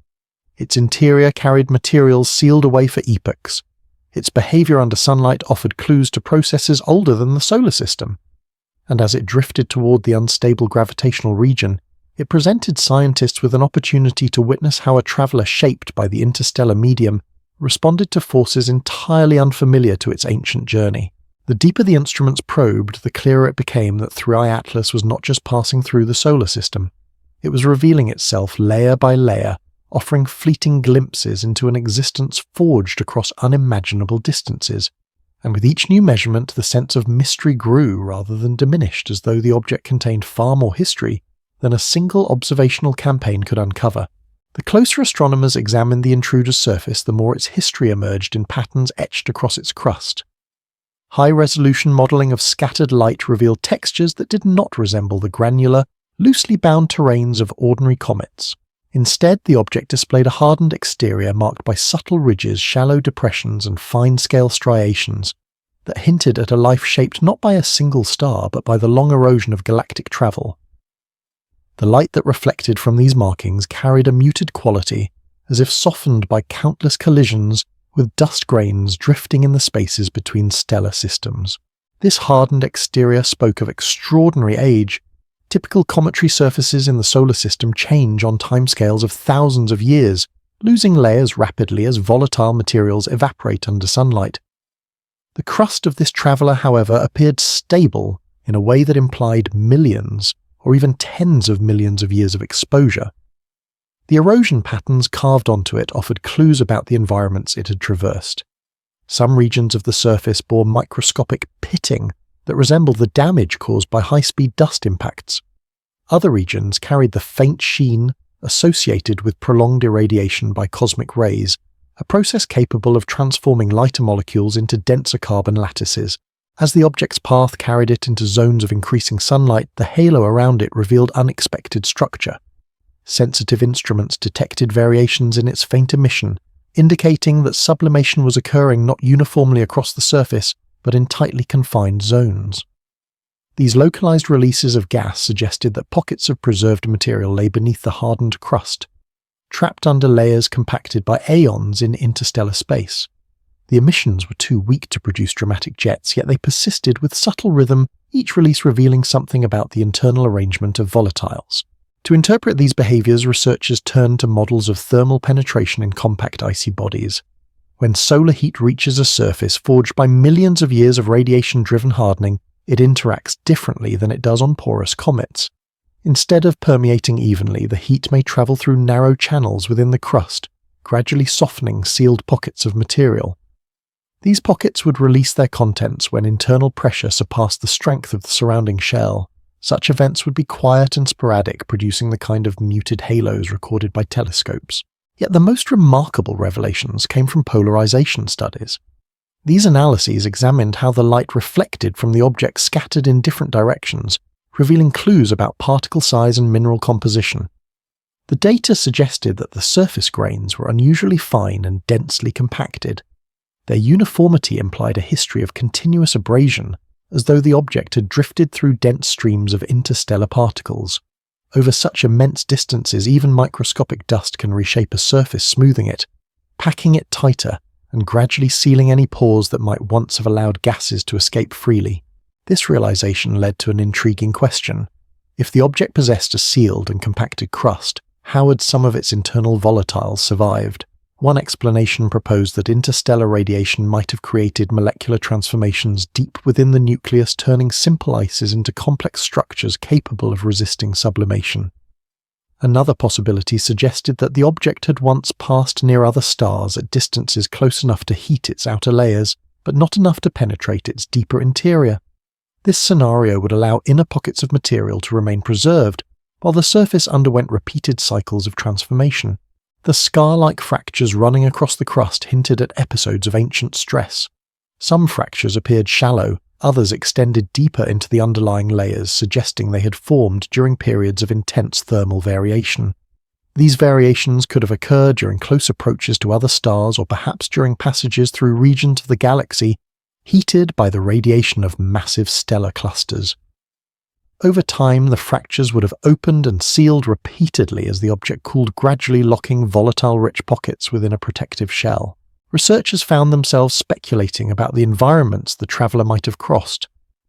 Speaker 1: Its interior carried materials sealed away for epochs. Its behavior under sunlight offered clues to processes older than the solar system. And as it drifted toward the unstable gravitational region, it presented scientists with an opportunity to witness how a traveler shaped by the interstellar medium responded to forces entirely unfamiliar to its ancient journey. The deeper the instruments probed, the clearer it became that 3i Atlas was not just passing through the solar system. It was revealing itself layer by layer, offering fleeting glimpses into an existence forged across unimaginable distances. And with each new measurement, the sense of mystery grew rather than diminished, as though the object contained far more history than a single observational campaign could uncover. The closer astronomers examined the intruder's surface, the more its history emerged in patterns etched across its crust. High-resolution modelling of scattered light revealed textures that did not resemble the granular, loosely bound terrains of ordinary comets. Instead, the object displayed a hardened exterior marked by subtle ridges, shallow depressions, and fine-scale striations that hinted at a life shaped not by a single star but by the long erosion of galactic travel. The light that reflected from these markings carried a muted quality, as if softened by countless collisions with dust grains drifting in the spaces between stellar systems. This hardened exterior spoke of extraordinary age. Typical cometary surfaces in the solar system change on timescales of thousands of years, losing layers rapidly as volatile materials evaporate under sunlight. The crust of this traveller, however, appeared stable in a way that implied millions, or even tens of millions of years of exposure. The erosion patterns carved onto it offered clues about the environments it had traversed. Some regions of the surface bore microscopic pitting that resembled the damage caused by high-speed dust impacts. Other regions carried the faint sheen associated with prolonged irradiation by cosmic rays, a process capable of transforming lighter molecules into denser carbon lattices. As the object's path carried it into zones of increasing sunlight, the halo around it revealed unexpected structure. Sensitive instruments detected variations in its faint emission, indicating that sublimation was occurring not uniformly across the surface, but in tightly confined zones. These localized releases of gas suggested that pockets of preserved material lay beneath the hardened crust, trapped under layers compacted by aeons in interstellar space. The emissions were too weak to produce dramatic jets, yet they persisted with subtle rhythm, each release revealing something about the internal arrangement of volatiles. To interpret these behaviors, researchers turned to models of thermal penetration in compact icy bodies. When solar heat reaches a surface forged by millions of years of radiation-driven hardening, it interacts differently than it does on porous comets. Instead of permeating evenly, the heat may travel through narrow channels within the crust, gradually softening sealed pockets of material. These pockets would release their contents when internal pressure surpassed the strength of the surrounding shell. Such events would be quiet and sporadic, producing the kind of muted halos recorded by telescopes. Yet the most remarkable revelations came from polarization studies. These analyses examined how the light reflected from the object scattered in different directions, revealing clues about particle size and mineral composition. The data suggested that the surface grains were unusually fine and densely compacted. Their uniformity implied a history of continuous abrasion, as though the object had drifted through dense streams of interstellar particles. Over such immense distances, even microscopic dust can reshape a surface, smoothing it, packing it tighter, and gradually sealing any pores that might once have allowed gases to escape freely. This realization led to an intriguing question. If the object possessed a sealed and compacted crust, how had some of its internal volatiles survived? One explanation proposed that interstellar radiation might have created molecular transformations deep within the nucleus, turning simple ices into complex structures capable of resisting sublimation. Another possibility suggested that the object had once passed near other stars at distances close enough to heat its outer layers, but not enough to penetrate its deeper interior. This scenario would allow inner pockets of material to remain preserved, while the surface underwent repeated cycles of transformation. The scar-like fractures running across the crust hinted at episodes of ancient stress. Some fractures appeared shallow, others extended deeper into the underlying layers, suggesting they had formed during periods of intense thermal variation. These variations could have occurred during close approaches to other stars, or perhaps during passages through regions of the galaxy heated by the radiation of massive stellar clusters. Over time, the fractures would have opened and sealed repeatedly as the object cooled, gradually locking volatile-rich pockets within a protective shell. Researchers found themselves speculating about the environments the traveller might have crossed.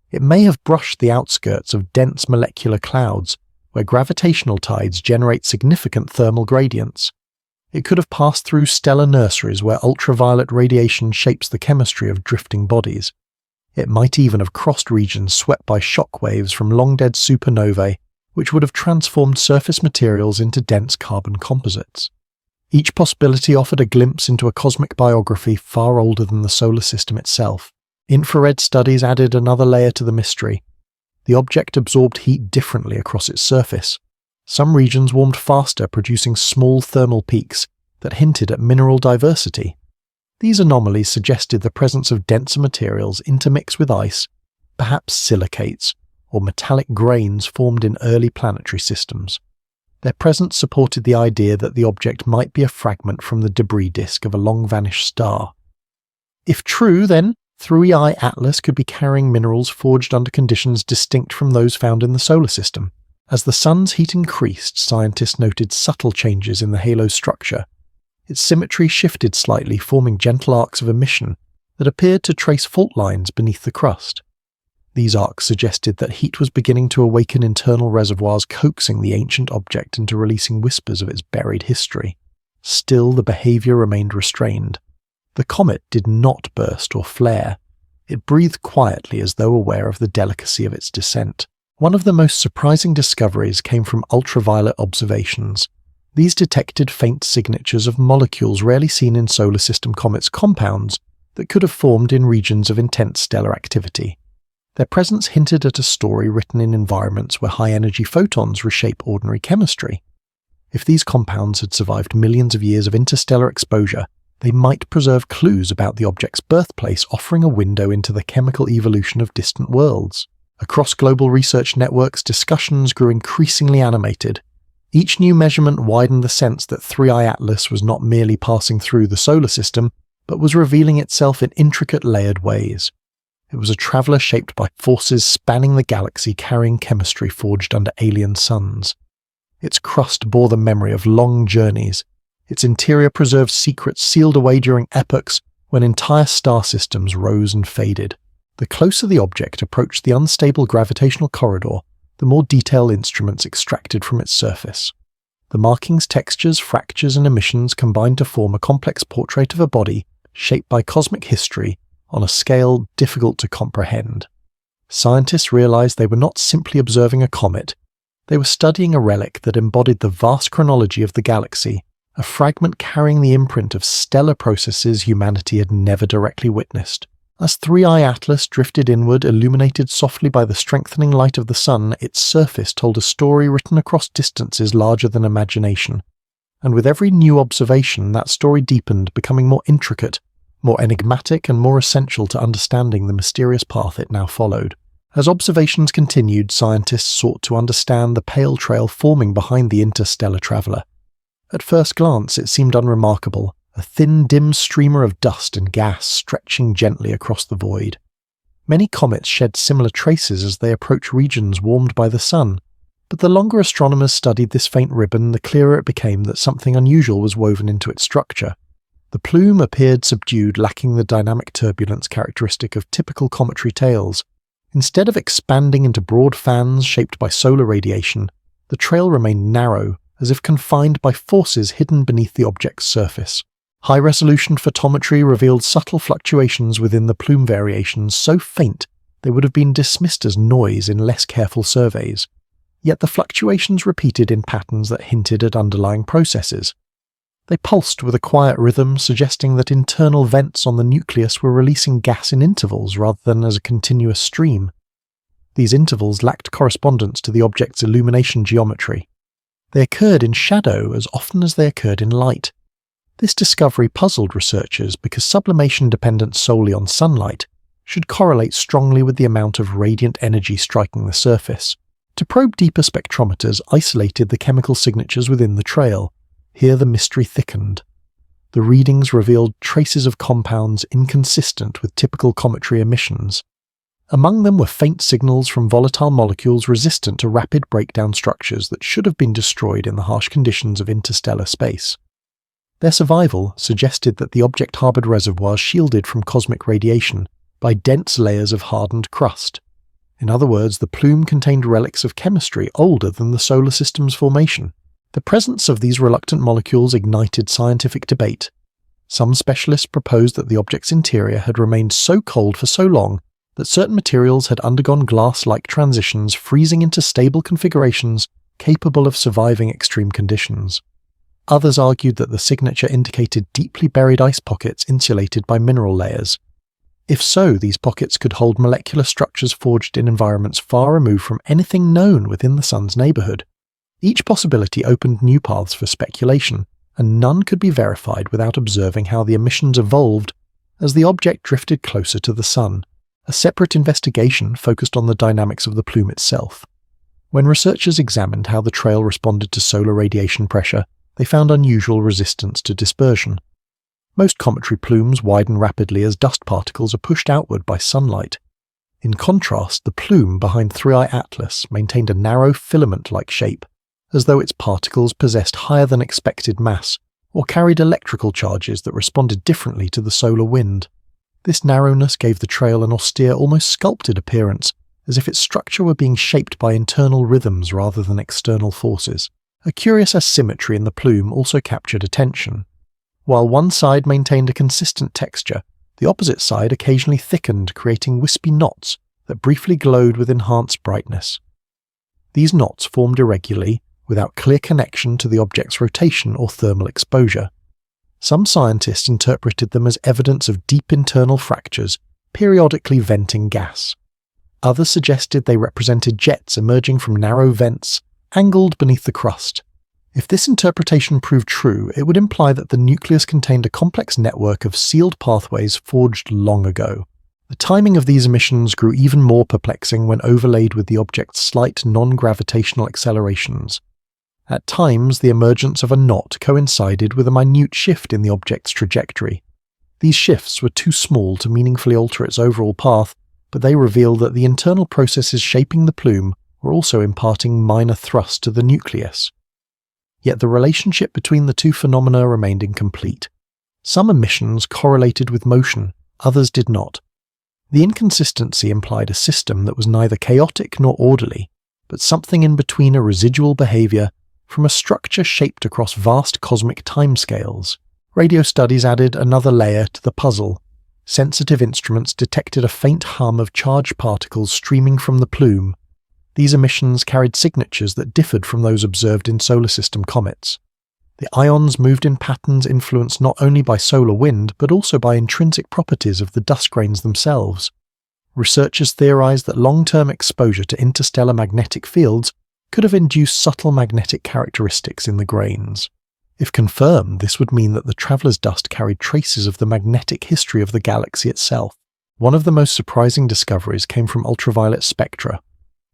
Speaker 1: It may have brushed the outskirts of dense molecular clouds, where gravitational tides generate significant thermal gradients. It could have passed through stellar nurseries where ultraviolet radiation shapes the chemistry of drifting bodies. It might even have crossed regions swept by shock waves from long-dead supernovae, which would have transformed surface materials into dense carbon composites. Each possibility offered a glimpse into a cosmic biography far older than the solar system itself. Infrared studies added another layer to the mystery. The object absorbed heat differently across its surface. Some regions warmed faster, producing small thermal peaks that hinted at mineral diversity. These anomalies suggested the presence of denser materials intermixed with ice, perhaps silicates, or metallic grains formed in early planetary systems. Their presence supported the idea that the object might be a fragment from the debris disk of a long-vanished star. If true, then 3I Atlas could be carrying minerals forged under conditions distinct from those found in the solar system. As the sun's heat increased, scientists noted subtle changes in the halo's structure. Its symmetry shifted slightly, forming gentle arcs of emission that appeared to trace fault lines beneath the crust. These arcs suggested that heat was beginning to awaken internal reservoirs, coaxing the ancient object into releasing whispers of its buried history. Still, the behavior remained restrained. The comet did not burst or flare. It breathed quietly, as though aware of the delicacy of its descent. One of the most surprising discoveries came from ultraviolet observations. These detected faint signatures of molecules rarely seen in solar system comets' compounds that could have formed in regions of intense stellar activity. Their presence hinted at a story written in environments where high-energy photons reshape ordinary chemistry. If these compounds had survived millions of years of interstellar exposure, they might preserve clues about the object's birthplace, offering a window into the chemical evolution of distant worlds. Across global research networks, discussions grew increasingly animated. Each new measurement widened the sense that 3I Atlas was not merely passing through the solar system, but was revealing itself in intricate layered ways. It was a traveller shaped by forces spanning the galaxy, carrying chemistry forged under alien suns. Its crust bore the memory of long journeys. Its interior preserved secrets sealed away during epochs when entire star systems rose and faded. The closer the object approached the unstable gravitational corridor, the more detailed instruments extracted from its surface. The markings, textures, fractures, and emissions combined to form a complex portrait of a body shaped by cosmic history on a scale difficult to comprehend. Scientists realized they were not simply observing a comet. They were studying a relic that embodied the vast chronology of the galaxy, a fragment carrying the imprint of stellar processes humanity had never directly witnessed. As 3I Atlas drifted inward, illuminated softly by the strengthening light of the sun, its surface told a story written across distances larger than imagination. And with every new observation, that story deepened, becoming more intricate, more enigmatic, and more essential to understanding the mysterious path it now followed. As observations continued, scientists sought to understand the pale trail forming behind the interstellar traveller. At first glance, it seemed unremarkable. A thin, dim streamer of dust and gas stretching gently across the void. Many comets shed similar traces as they approach regions warmed by the sun, but the longer astronomers studied this faint ribbon, the clearer it became that something unusual was woven into its structure. The plume appeared subdued, lacking the dynamic turbulence characteristic of typical cometary tails. Instead of expanding into broad fans shaped by solar radiation, the trail remained narrow, as if confined by forces hidden beneath the object's surface. High-resolution photometry revealed subtle fluctuations within the plume variations so faint they would have been dismissed as noise in less careful surveys. Yet the fluctuations repeated in patterns that hinted at underlying processes. They pulsed with a quiet rhythm, suggesting that internal vents on the nucleus were releasing gas in intervals rather than as a continuous stream. These intervals lacked correspondence to the object's illumination geometry. They occurred in shadow as often as they occurred in light. This discovery puzzled researchers because sublimation dependent solely on sunlight should correlate strongly with the amount of radiant energy striking the surface. To probe deeper, spectrometers isolated the chemical signatures within the trail. Here the mystery thickened. The readings revealed traces of compounds inconsistent with typical cometary emissions. Among them were faint signals from volatile molecules resistant to rapid breakdown structures that should have been destroyed in the harsh conditions of interstellar space. Their survival suggested that the object harbored reservoirs shielded from cosmic radiation by dense layers of hardened crust. In other words, the plume contained relics of chemistry older than the solar system's formation. The presence of these reluctant molecules ignited scientific debate. Some specialists proposed that the object's interior had remained so cold for so long that certain materials had undergone glass-like transitions, freezing into stable configurations capable of surviving extreme conditions. Others argued that the signature indicated deeply buried ice pockets insulated by mineral layers. If so, these pockets could hold molecular structures forged in environments far removed from anything known within the Sun's neighborhood. Each possibility opened new paths for speculation, and none could be verified without observing how the emissions evolved as the object drifted closer to the Sun. A separate investigation focused on the dynamics of the plume itself. When researchers examined how the trail responded to solar radiation pressure, they found unusual resistance to dispersion. Most cometary plumes widen rapidly as dust particles are pushed outward by sunlight. In contrast, the plume behind 3I Atlas maintained a narrow filament-like shape, as though its particles possessed higher than expected mass, or carried electrical charges that responded differently to the solar wind. This narrowness gave the trail an austere, almost sculpted appearance, as if its structure were being shaped by internal rhythms rather than external forces. A curious asymmetry in the plume also captured attention. While one side maintained a consistent texture, the opposite side occasionally thickened, creating wispy knots that briefly glowed with enhanced brightness. These knots formed irregularly, without clear connection to the object's rotation or thermal exposure. Some scientists interpreted them as evidence of deep internal fractures, periodically venting gas. Others suggested they represented jets emerging from narrow vents, angled beneath the crust. If this interpretation proved true, it would imply that the nucleus contained a complex network of sealed pathways forged long ago. The timing of these emissions grew even more perplexing when overlaid with the object's slight non-gravitational accelerations. At times, the emergence of a knot coincided with a minute shift in the object's trajectory. These shifts were too small to meaningfully alter its overall path, but they revealed that the internal processes shaping the plume were also imparting minor thrust to the nucleus. Yet the relationship between the two phenomena remained incomplete. Some emissions correlated with motion, others did not. The inconsistency implied a system that was neither chaotic nor orderly, but something in between a residual behavior from a structure shaped across vast cosmic timescales. Radio studies added another layer to the puzzle. Sensitive instruments detected a faint hum of charged particles streaming from the plume. These emissions carried signatures that differed from those observed in solar system comets. The ions moved in patterns influenced not only by solar wind, but also by intrinsic properties of the dust grains themselves. Researchers theorized that long-term exposure to interstellar magnetic fields could have induced subtle magnetic characteristics in the grains. If confirmed, this would mean that the traveller's dust carried traces of the magnetic history of the galaxy itself. One of the most surprising discoveries came from ultraviolet spectra.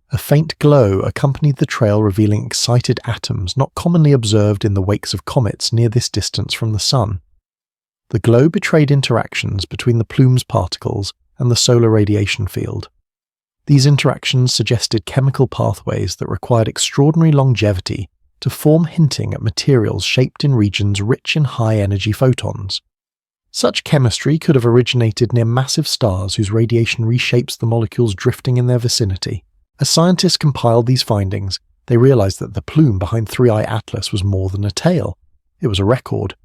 Speaker 1: A faint glow accompanied the trail, revealing excited atoms not commonly observed in the wakes of comets near this distance from the Sun. The glow betrayed interactions between the plume's particles and the solar radiation field. These interactions suggested chemical pathways that required extraordinary longevity to form, hinting at materials shaped in regions rich in high-energy photons. Such chemistry could have originated near massive stars whose radiation reshapes the molecules drifting in their vicinity. As scientists compiled these findings, they realized that the plume behind 3I Atlas was more than a tail. It was a record.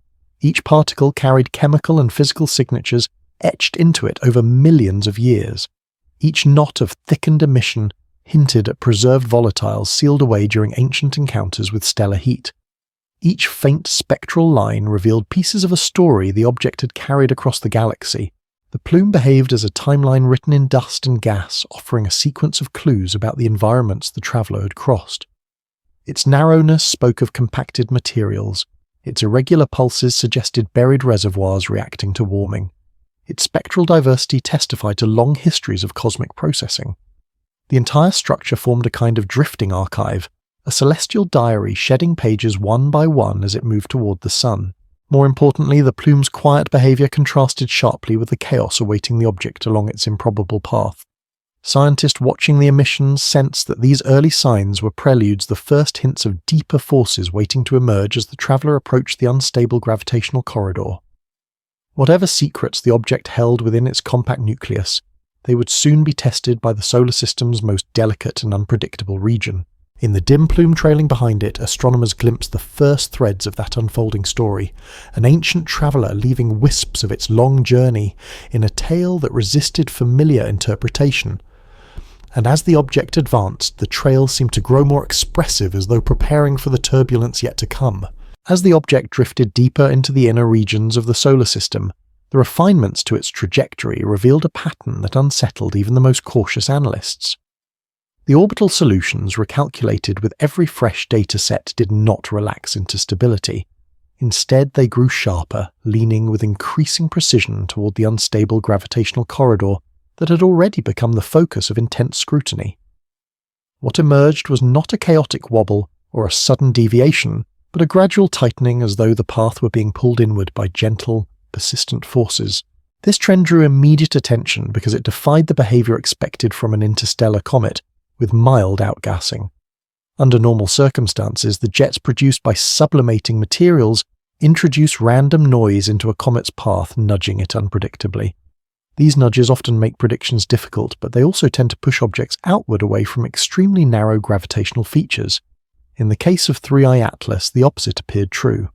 Speaker 1: Each particle carried chemical and physical signatures etched into it over millions of years. Each knot of thickened emission hinted at preserved volatiles sealed away during ancient encounters with stellar heat. Each faint spectral line revealed pieces of a story the object had carried across the galaxy. The plume behaved as a timeline written in dust and gas, offering a sequence of clues about the environments the traveller had crossed. Its narrowness spoke of compacted materials. Its irregular pulses suggested buried reservoirs reacting to warming. Its spectral diversity testified to long histories of cosmic processing. The entire structure formed a kind of drifting archive, a celestial diary shedding pages one by one as it moved toward the sun. More importantly, the plume's quiet behaviour contrasted sharply with the chaos awaiting the object along its improbable path. Scientists watching the emissions sensed that these early signs were preludes, the first hints of deeper forces waiting to emerge as the traveller approached the unstable gravitational corridor. Whatever secrets the object held within its compact nucleus, they would soon be tested by the solar system's most delicate and unpredictable region. In the dim plume trailing behind it, astronomers glimpsed the first threads of that unfolding story, an ancient traveller leaving wisps of its long journey in a tale that resisted familiar interpretation. And as the object advanced, the trail seemed to grow more expressive, as though preparing for the turbulence yet to come. As the object drifted deeper into the inner regions of the solar system, the refinements to its trajectory revealed a pattern that unsettled even the most cautious analysts. The orbital solutions recalculated with every fresh data set did not relax into stability. Instead, they grew sharper, leaning with increasing precision toward the unstable gravitational corridor that had already become the focus of intense scrutiny. What emerged was not a chaotic wobble or a sudden deviation, but a gradual tightening, as though the path were being pulled inward by gentle, persistent forces. This trend drew immediate attention because it defied the behaviour expected from an interstellar comet, with mild outgassing. Under normal circumstances, the jets produced by sublimating materials introduce random noise into a comet's path, nudging it unpredictably. These nudges often make predictions difficult, but they also tend to push objects outward away from extremely narrow gravitational features. In the case of 3I Atlas, the opposite appeared true.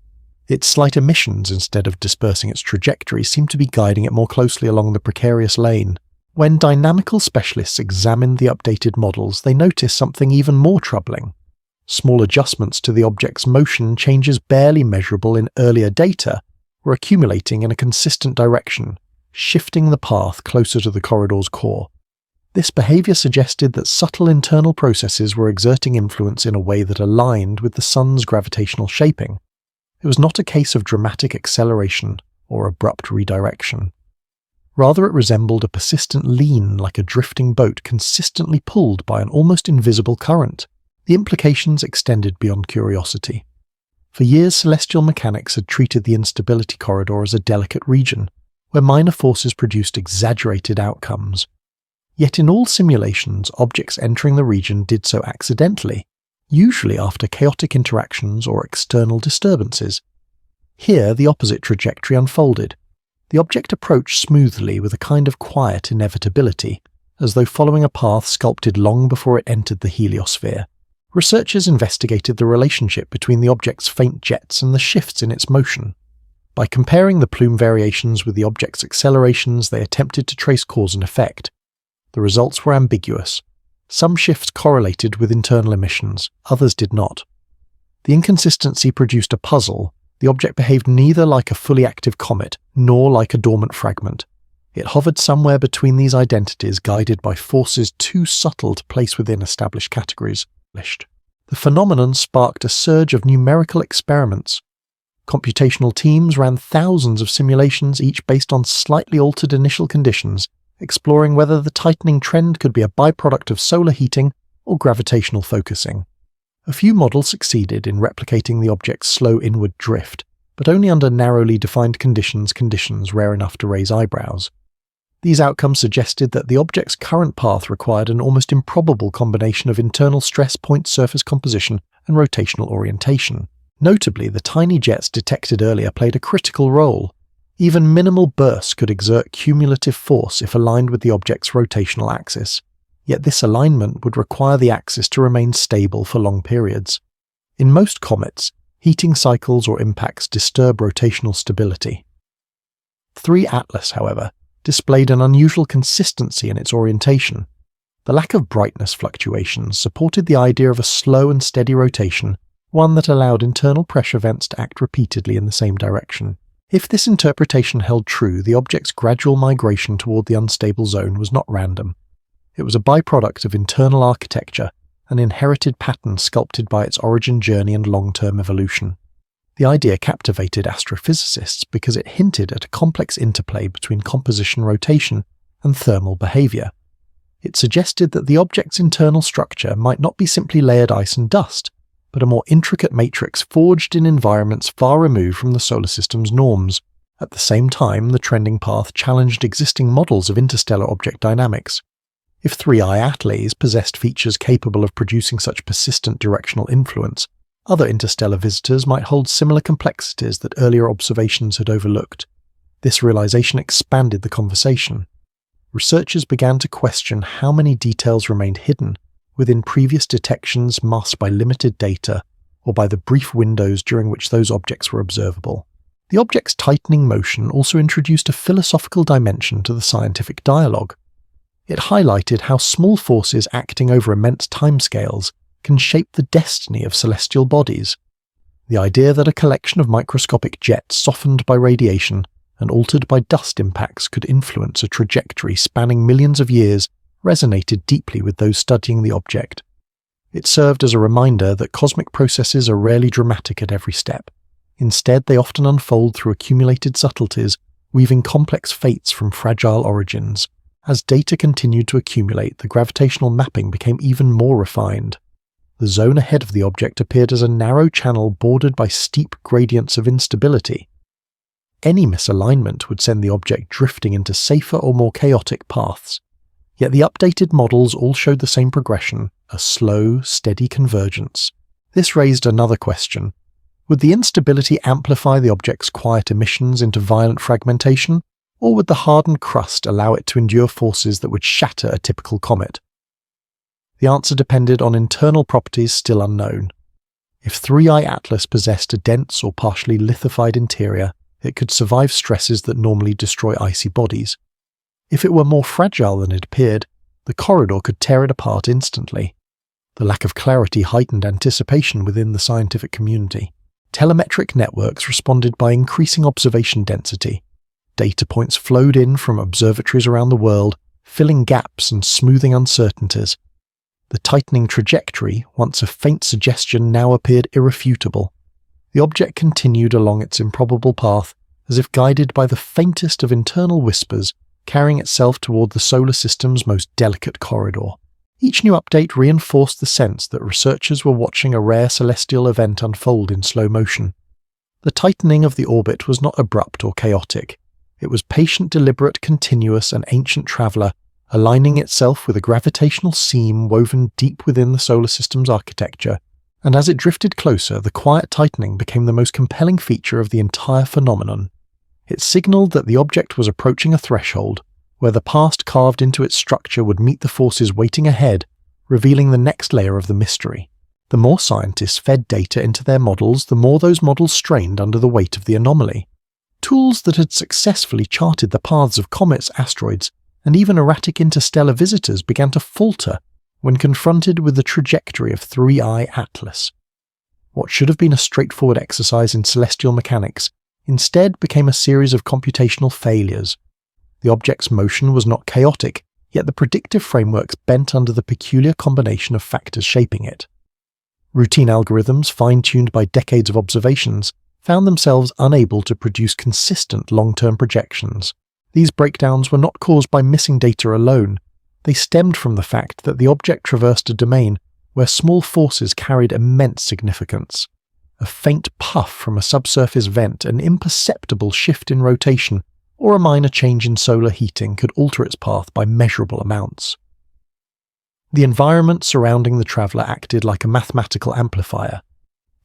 Speaker 1: Its slight emissions, instead of dispersing its trajectory, seemed to be guiding it more closely along the precarious lane. When dynamical specialists examined the updated models, they noticed something even more troubling. Small adjustments to the object's motion, changes barely measurable in earlier data, were accumulating in a consistent direction, shifting the path closer to the corridor's core. This behaviour suggested that subtle internal processes were exerting influence in a way that aligned with the sun's gravitational shaping. It was not a case of dramatic acceleration or abrupt redirection. Rather, it resembled a persistent lean, like a drifting boat consistently pulled by an almost invisible current. The implications extended beyond curiosity. For years, celestial mechanics had treated the instability corridor as a delicate region, where minor forces produced exaggerated outcomes. Yet in all simulations, objects entering the region did so accidentally, usually after chaotic interactions or external disturbances. Here, the opposite trajectory unfolded. The object approached smoothly with a kind of quiet inevitability, as though following a path sculpted long before it entered the heliosphere. Researchers investigated the relationship between the object's faint jets and the shifts in its motion. By comparing the plume variations with the object's accelerations, they attempted to trace cause and effect. The results were ambiguous. Some shifts correlated with internal emissions, others did not. The inconsistency produced a puzzle. The object behaved neither like a fully active comet, nor like a dormant fragment. It hovered somewhere between these identities, guided by forces too subtle to place within established categories. The phenomenon sparked a surge of numerical experiments. Computational teams ran thousands of simulations, each based on slightly altered initial conditions, exploring whether the tightening trend could be a byproduct of solar heating or gravitational focusing. A few models succeeded in replicating the object's slow inward drift, but only under narrowly defined conditions rare enough to raise eyebrows. These outcomes suggested that the object's current path required an almost improbable combination of internal stress point surface composition and rotational orientation. Notably, the tiny jets detected earlier played a critical role. Even minimal bursts could exert cumulative force if aligned with the object's rotational axis. Yet this alignment would require the axis to remain stable for long periods. In most comets, Heating cycles or impacts disturb rotational stability. 3 Atlas, however, displayed an unusual consistency in its orientation. The lack of brightness fluctuations supported the idea of a slow and steady rotation, one that allowed internal pressure vents to act repeatedly in the same direction. If this interpretation held true, the object's gradual migration toward the unstable zone was not random. It was a byproduct of internal architecture, an inherited pattern sculpted by its origin journey and long-term evolution. The idea captivated astrophysicists because it hinted at a complex interplay between composition rotation and thermal behavior. It suggested that the object's internal structure might not be simply layered ice and dust, but a more intricate matrix forged in environments far removed from the solar system's norms. At the same time, the trending path challenged existing models of interstellar object dynamics. If 3I Atlas possessed features capable of producing such persistent directional influence, other interstellar visitors might hold similar complexities that earlier observations had overlooked. This realization expanded the conversation. Researchers began to question how many details remained hidden within previous detections masked by limited data or by the brief windows during which those objects were observable. The object's tightening motion also introduced a philosophical dimension to the scientific dialogue. It highlighted how small forces acting over immense timescales can shape the destiny of celestial bodies. The idea that a collection of microscopic jets softened by radiation and altered by dust impacts could influence a trajectory spanning millions of years resonated deeply with those studying the object. It served as a reminder that cosmic processes are rarely dramatic at every step. Instead, they often unfold through accumulated subtleties, weaving complex fates from fragile origins. As data continued to accumulate, the gravitational mapping became even more refined. The zone ahead of the object appeared as a narrow channel bordered by steep gradients of instability. Any misalignment would send the object drifting into safer or more chaotic paths. Yet the updated models all showed the same progression, a slow, steady convergence. This raised another question. Would the instability amplify the object's quiet emissions into violent fragmentation? Or would the hardened crust allow it to endure forces that would shatter a typical comet? The answer depended on internal properties still unknown. If 3I Atlas possessed a dense or partially lithified interior, it could survive stresses that normally destroy icy bodies. If it were more fragile than it appeared, the corridor could tear it apart instantly. The lack of clarity heightened anticipation within the scientific community. Telemetric networks responded by increasing observation density. Data points flowed in from observatories around the world, filling gaps and smoothing uncertainties. The tightening trajectory, once a faint suggestion, now appeared irrefutable. The object continued along its improbable path, as if guided by the faintest of internal whispers, carrying itself toward the solar system's most delicate corridor. Each new update reinforced the sense that researchers were watching a rare celestial event unfold in slow motion. The tightening of the orbit was not abrupt or chaotic. It was patient, deliberate, continuous, and ancient traveller, aligning itself with a gravitational seam woven deep within the solar system's architecture, and as it drifted closer, the quiet tightening became the most compelling feature of the entire phenomenon. It signalled that the object was approaching a threshold, where the past carved into its structure would meet the forces waiting ahead, revealing the next layer of the mystery. The more scientists fed data into their models, the more those models strained under the weight of the anomaly. Tools that had successfully charted the paths of comets, asteroids, and even erratic interstellar visitors began to falter when confronted with the trajectory of 3I Atlas. What should have been a straightforward exercise in celestial mechanics instead became a series of computational failures. The object's motion was not chaotic, yet the predictive frameworks bent under the peculiar combination of factors shaping it. Routine algorithms, fine-tuned by decades of observations, found themselves unable to produce consistent long-term projections. These breakdowns were not caused by missing data alone. They stemmed from the fact that the object traversed a domain where small forces carried immense significance. A faint puff from a subsurface vent, an imperceptible shift in rotation, or a minor change in solar heating could alter its path by measurable amounts. The environment surrounding the traveller acted like a mathematical amplifier.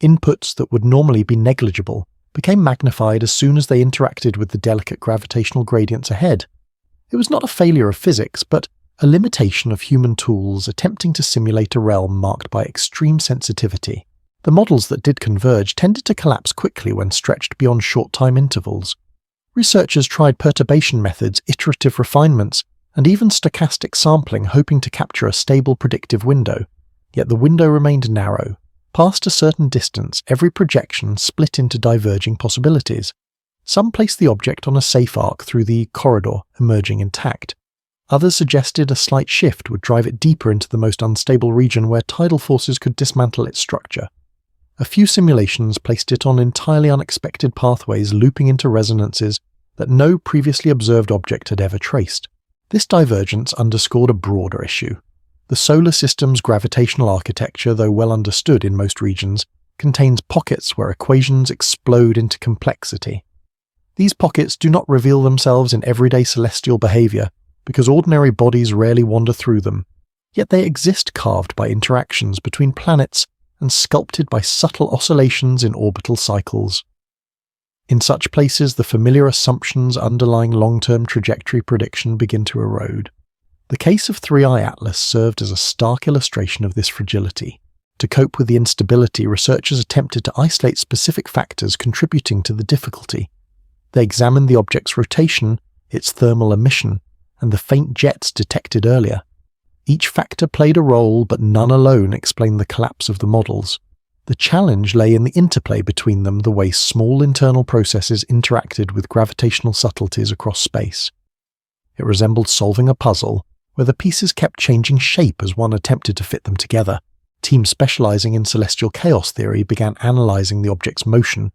Speaker 1: Inputs that would normally be negligible became magnified as soon as they interacted with the delicate gravitational gradients ahead. It was not a failure of physics, but a limitation of human tools attempting to simulate a realm marked by extreme sensitivity. The models that did converge tended to collapse quickly when stretched beyond short time intervals. Researchers tried perturbation methods, iterative refinements, and even stochastic sampling, hoping to capture a stable predictive window. Yet the window remained narrow. Past a certain distance, every projection split into diverging possibilities. Some placed the object on a safe arc through the corridor, emerging intact. Others suggested a slight shift would drive it deeper into the most unstable region where tidal forces could dismantle its structure. A few simulations placed it on entirely unexpected pathways looping into resonances that no previously observed object had ever traced. This divergence underscored a broader issue. The solar system's gravitational architecture, though well understood in most regions, contains pockets where equations explode into complexity. These pockets do not reveal themselves in everyday celestial behavior, because ordinary bodies rarely wander through them, yet they exist carved by interactions between planets and sculpted by subtle oscillations in orbital cycles. In such places, the familiar assumptions underlying long-term trajectory prediction begin to erode. The case of 3I Atlas served as a stark illustration of this fragility. To cope with the instability, researchers attempted to isolate specific factors contributing to the difficulty. They examined the object's rotation, its thermal emission, and the faint jets detected earlier. Each factor played a role, but none alone explained the collapse of the models. The challenge lay in the interplay between them, the way small internal processes interacted with gravitational subtleties across space. It resembled solving a puzzle, where the pieces kept changing shape as one attempted to fit them together. Teams specializing in celestial chaos theory began analyzing the object's motion,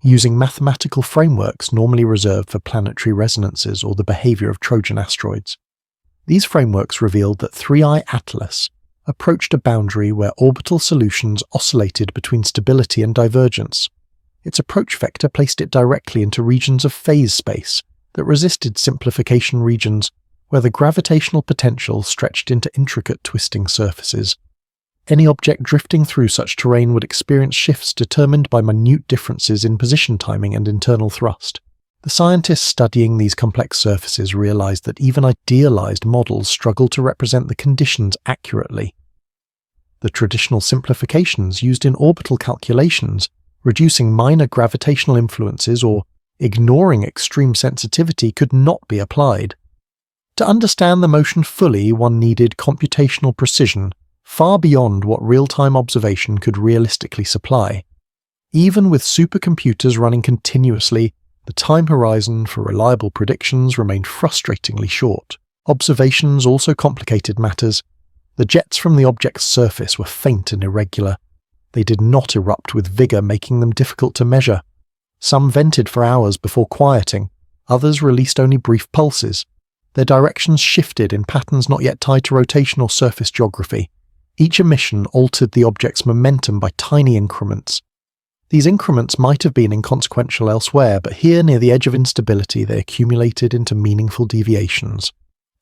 Speaker 1: using mathematical frameworks normally reserved for planetary resonances or the behavior of Trojan asteroids. These frameworks revealed that 3I Atlas approached a boundary where orbital solutions oscillated between stability and divergence. Its approach vector placed it directly into regions of phase space that resisted simplification regions where the gravitational potential stretched into intricate twisting surfaces. Any object drifting through such terrain would experience shifts determined by minute differences in position timing and internal thrust. The scientists studying these complex surfaces realized that even idealized models struggle to represent the conditions accurately. The traditional simplifications used in orbital calculations, reducing minor gravitational influences or ignoring extreme sensitivity, could not be applied. To understand the motion fully, one needed computational precision, far beyond what real-time observation could realistically supply. Even with supercomputers running continuously, the time horizon for reliable predictions remained frustratingly short. Observations also complicated matters. The jets from the object's surface were faint and irregular. They did not erupt with vigor, making them difficult to measure. Some vented for hours before quieting, others released only brief pulses. Their directions shifted in patterns not yet tied to rotation or surface geography. Each emission altered the object's momentum by tiny increments. These increments might have been inconsequential elsewhere, but here near the edge of instability they accumulated into meaningful deviations.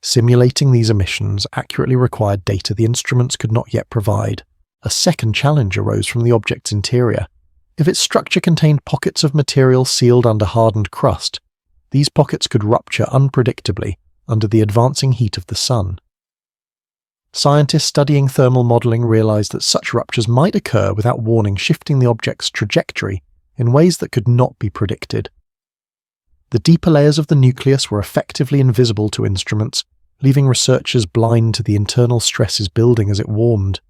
Speaker 1: Simulating these emissions accurately required data the instruments could not yet provide. A second challenge arose from the object's interior. If its structure contained pockets of material sealed under hardened crust, these pockets could rupture unpredictably under the advancing heat of the sun. Scientists studying thermal modeling realized that such ruptures might occur without warning, shifting the object's trajectory in ways that could not be predicted. The deeper layers of the nucleus were effectively invisible to instruments, leaving researchers blind to the internal stresses building as it warmed.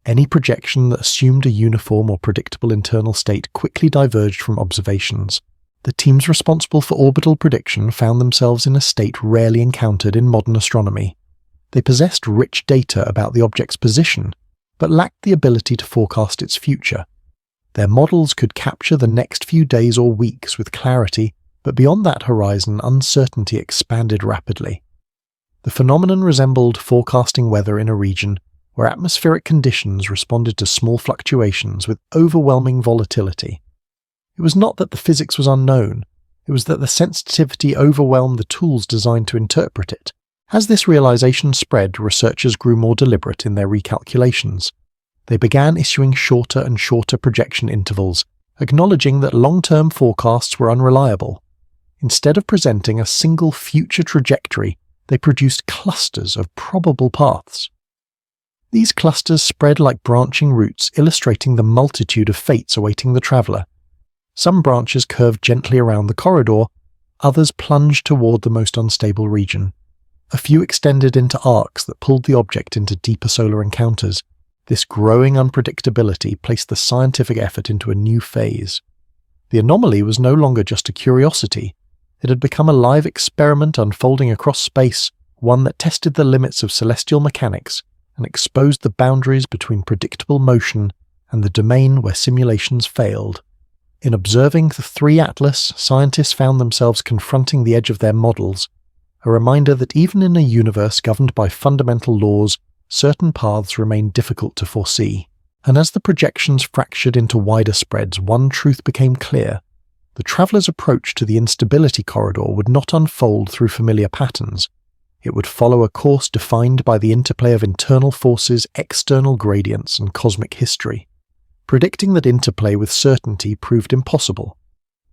Speaker 1: Any projection that assumed a uniform or predictable internal state quickly diverged from observations. The teams responsible for orbital prediction found themselves in a state rarely encountered in modern astronomy. They possessed rich data about the object's position, but lacked the ability to forecast its future. Their models could capture the next few days or weeks with clarity, but beyond that horizon, uncertainty expanded rapidly. The phenomenon resembled forecasting weather in a region where atmospheric conditions responded to small fluctuations with overwhelming volatility. It was not that the physics was unknown, it was that the sensitivity overwhelmed the tools designed to interpret it. As this realization spread, researchers grew more deliberate in their recalculations. They began issuing shorter and shorter projection intervals, acknowledging that long-term forecasts were unreliable. Instead of presenting a single future trajectory, they produced clusters of probable paths. These clusters spread like branching roots, illustrating the multitude of fates awaiting the traveller. Some branches curved gently around the corridor, others plunged toward the most unstable region. A few extended into arcs that pulled the object into deeper solar encounters. This growing unpredictability placed the scientific effort into a new phase. The anomaly was no longer just a curiosity. It had become a live experiment unfolding across space, one that tested the limits of celestial mechanics and exposed the boundaries between predictable motion and the domain where simulations failed. In observing the 3 Atlas, scientists found themselves confronting the edge of their models, a reminder that even in a universe governed by fundamental laws, certain paths remain difficult to foresee. And as the projections fractured into wider spreads, one truth became clear. The traveller's approach to the instability corridor would not unfold through familiar patterns. It would follow a course defined by the interplay of internal forces, external gradients, and cosmic history. Predicting that interplay with certainty proved impossible.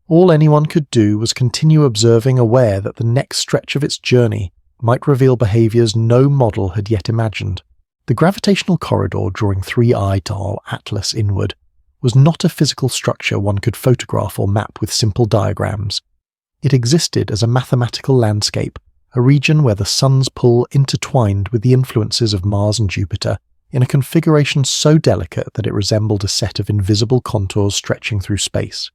Speaker 1: All anyone could do was continue observing, aware that the next stretch of its journey might reveal behaviours no model had yet imagined. The gravitational corridor drawing 3I to our Atlas inward was not a physical structure one could photograph or map with simple diagrams. It existed as a mathematical landscape, a region where the sun's pull intertwined with the influences of Mars and Jupiter in a configuration so delicate that it resembled a set of invisible contours stretching through space.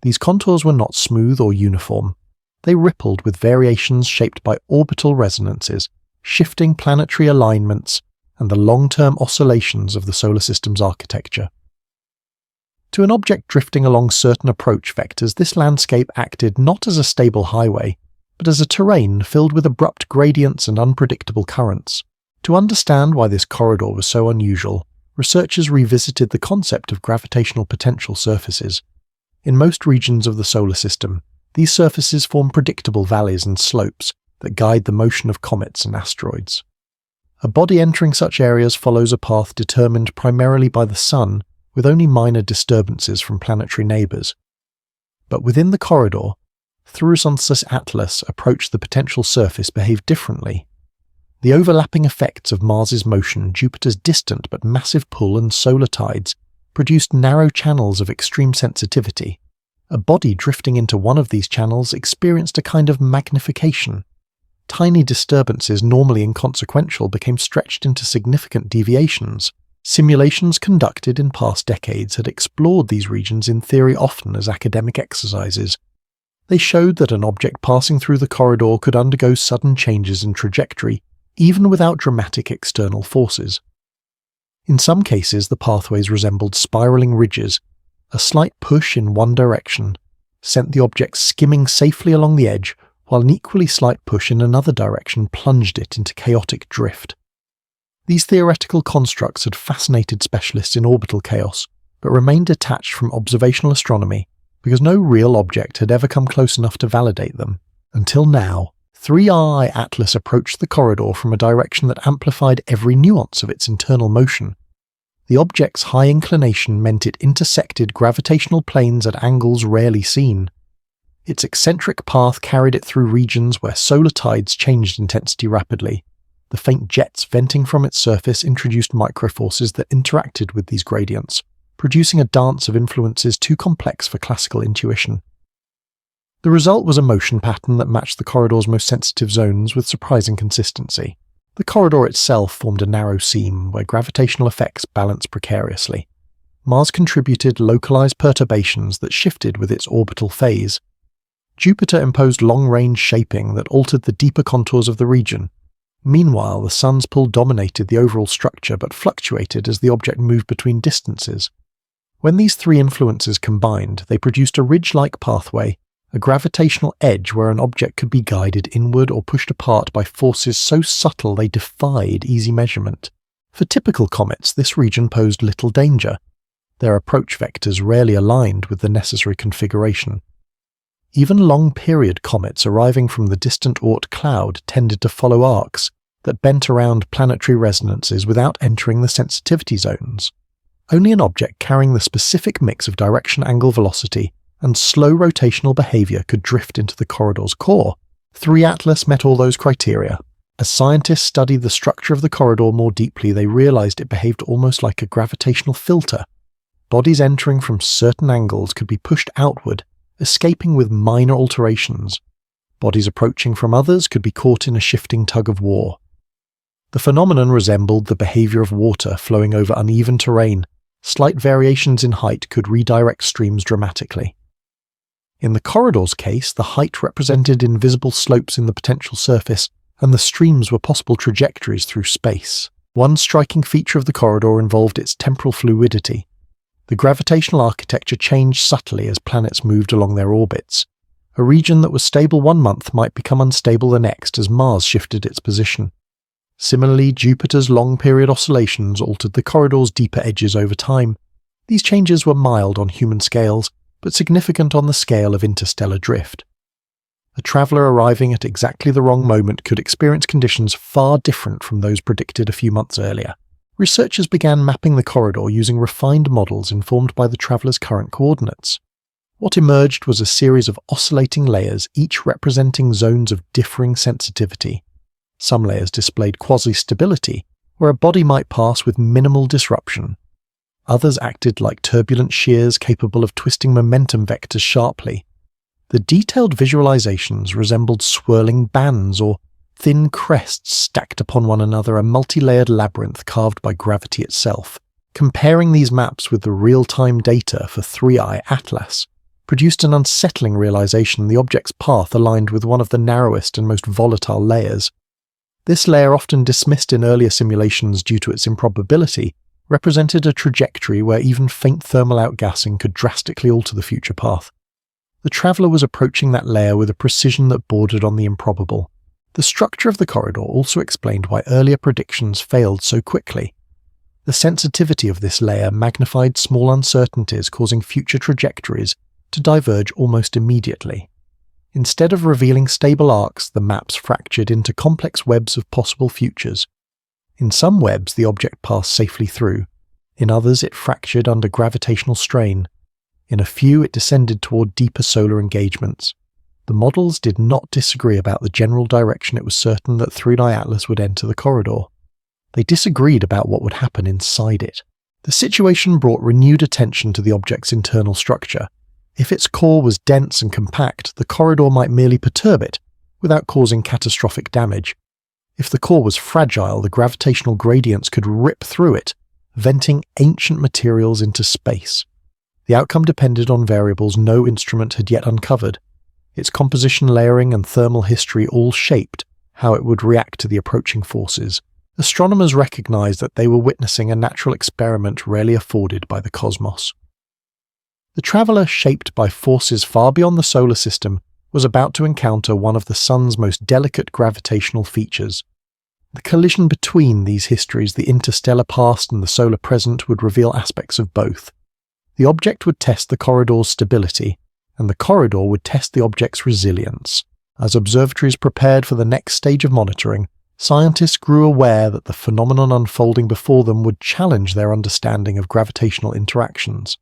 Speaker 1: These contours were not smooth or uniform. They rippled with variations shaped by orbital resonances, shifting planetary alignments, and the long-term oscillations of the solar system's architecture. To an object drifting along certain approach vectors, this landscape acted not as a stable highway, but as a terrain filled with abrupt gradients and unpredictable currents. To understand why this corridor was so unusual, researchers revisited the concept of gravitational potential surfaces. In most regions of the solar system, these surfaces form predictable valleys and slopes that guide the motion of comets and asteroids. A body entering such areas follows a path determined primarily by the Sun, with only minor disturbances from planetary neighbours. But within the corridor, Thrusan's Atlas approached the potential surface behaved differently. The overlapping effects of Mars's motion, Jupiter's distant but massive pull, and solar tides produced narrow channels of extreme sensitivity. A body drifting into one of these channels experienced a kind of magnification. Tiny disturbances normally inconsequential became stretched into significant deviations. Simulations conducted in past decades had explored these regions in theory often as academic exercises. They showed that an object passing through the corridor could undergo sudden changes in trajectory, even without dramatic external forces. In some cases, the pathways resembled spiralling ridges. A slight push in one direction sent the object skimming safely along the edge, while an equally slight push in another direction plunged it into chaotic drift. These theoretical constructs had fascinated specialists in orbital chaos, but remained detached from observational astronomy because no real object had ever come close enough to validate them. Until now, 3I Atlas approached the corridor from a direction that amplified every nuance of its internal motion. The object's high inclination meant it intersected gravitational planes at angles rarely seen. Its eccentric path carried it through regions where solar tides changed intensity rapidly. The faint jets venting from its surface introduced microforces that interacted with these gradients, producing a dance of influences too complex for classical intuition. The result was a motion pattern that matched the corridor's most sensitive zones with surprising consistency. The corridor itself formed a narrow seam where gravitational effects balanced precariously. Mars contributed localized perturbations that shifted with its orbital phase. Jupiter imposed long-range shaping that altered the deeper contours of the region. Meanwhile, the Sun's pull dominated the overall structure but fluctuated as the object moved between distances. When these 3 influences combined, they produced a ridge-like pathway, a gravitational edge where an object could be guided inward or pushed apart by forces so subtle they defied easy measurement. For typical comets, this region posed little danger. Their approach vectors rarely aligned with the necessary configuration. Even long-period comets arriving from the distant Oort cloud tended to follow arcs that bent around planetary resonances without entering the sensitivity zones. Only an object carrying the specific mix of direction, angle, velocity, and slow rotational behavior could drift into the corridor's core. 3 Atlas met all those criteria. As scientists studied the structure of the corridor more deeply, they realized it behaved almost like a gravitational filter. Bodies entering from certain angles could be pushed outward, escaping with minor alterations. Bodies approaching from others could be caught in a shifting tug-of-war. The phenomenon resembled the behavior of water flowing over uneven terrain. Slight variations in height could redirect streams dramatically. In the corridor's case, the height represented invisible slopes in the potential surface, and the streams were possible trajectories through space. One striking feature of the corridor involved its temporal fluidity. The gravitational architecture changed subtly as planets moved along their orbits. A region that was stable one month might become unstable the next as Mars shifted its position. Similarly, Jupiter's long-period oscillations altered the corridor's deeper edges over time. These changes were mild on human scales, but significant on the scale of interstellar drift. A traveller arriving at exactly the wrong moment could experience conditions far different from those predicted a few months earlier. Researchers began mapping the corridor using refined models informed by the traveller's current coordinates. What emerged was a series of oscillating layers, each representing zones of differing sensitivity. Some layers displayed quasi-stability, where a body might pass with minimal disruption. Others acted like turbulent shears capable of twisting momentum vectors sharply. The detailed visualizations resembled swirling bands or thin crests stacked upon one another, a multi-layered labyrinth carved by gravity itself. Comparing these maps with the real-time data for 3i Atlas produced an unsettling realization the object's path aligned with one of the narrowest and most volatile layers. This layer, often dismissed in earlier simulations due to its improbability, represented a trajectory where even faint thermal outgassing could drastically alter the future path. The traveller was approaching that layer with a precision that bordered on the improbable. The structure of the corridor also explained why earlier predictions failed so quickly. The sensitivity of this layer magnified small uncertainties, causing future trajectories to diverge almost immediately. Instead of revealing stable arcs, the maps fractured into complex webs of possible futures. In some webs, the object passed safely through. In others, it fractured under gravitational strain. In a few, it descended toward deeper solar engagements. The models did not disagree about the general direction it was certain that 3i Atlas would enter the corridor. They disagreed about what would happen inside it. The situation brought renewed attention to the object's internal structure. If its core was dense and compact, the corridor might merely perturb it, without causing catastrophic damage. If the core was fragile, the gravitational gradients could rip through it, venting ancient materials into space. The outcome depended on variables no instrument had yet uncovered. Its composition, layering, and thermal history all shaped how it would react to the approaching forces. Astronomers recognized that they were witnessing a natural experiment rarely afforded by the cosmos. The traveller, shaped by forces far beyond the solar system, was about to encounter one of the Sun's most delicate gravitational features. The collision between these histories, the interstellar past and the solar present, would reveal aspects of both. The object would test the corridor's stability, and the corridor would test the object's resilience. As observatories prepared for the next stage of monitoring, scientists grew aware that the phenomenon unfolding before them would challenge their understanding of gravitational interactions.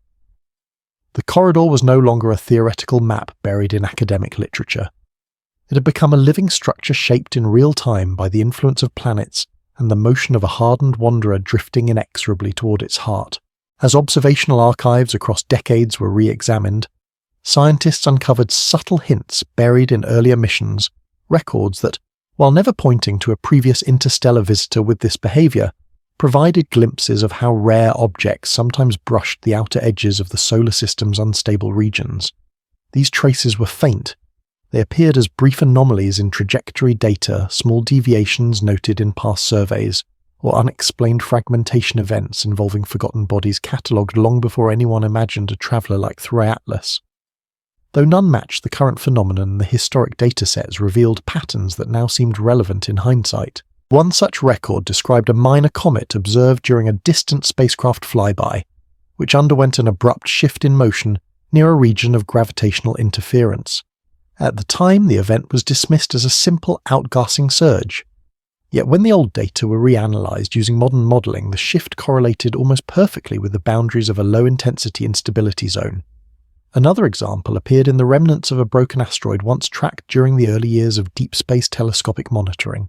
Speaker 1: The corridor was no longer a theoretical map buried in academic literature. It had become a living structure shaped in real time by the influence of planets and the motion of a hardened wanderer drifting inexorably toward its heart. As observational archives across decades were re-examined, scientists uncovered subtle hints buried in earlier missions, records that, while never pointing to a previous interstellar visitor with this behavior, provided glimpses of how rare objects sometimes brushed the outer edges of the solar system's unstable regions. These traces were faint. They appeared as brief anomalies in trajectory data, small deviations noted in past surveys, or unexplained fragmentation events involving forgotten bodies catalogued long before anyone imagined a traveller like 3i Atlas. Though none matched the current phenomenon, the historic datasets revealed patterns that now seemed relevant in hindsight. One such record described a minor comet observed during a distant spacecraft flyby, which underwent an abrupt shift in motion near a region of gravitational interference. At the time, the event was dismissed as a simple outgassing surge. Yet when the old data were reanalyzed using modern modeling, the shift correlated almost perfectly with the boundaries of a low-intensity instability zone. Another example appeared in the remnants of a broken asteroid once tracked during the early years of deep space telescopic monitoring.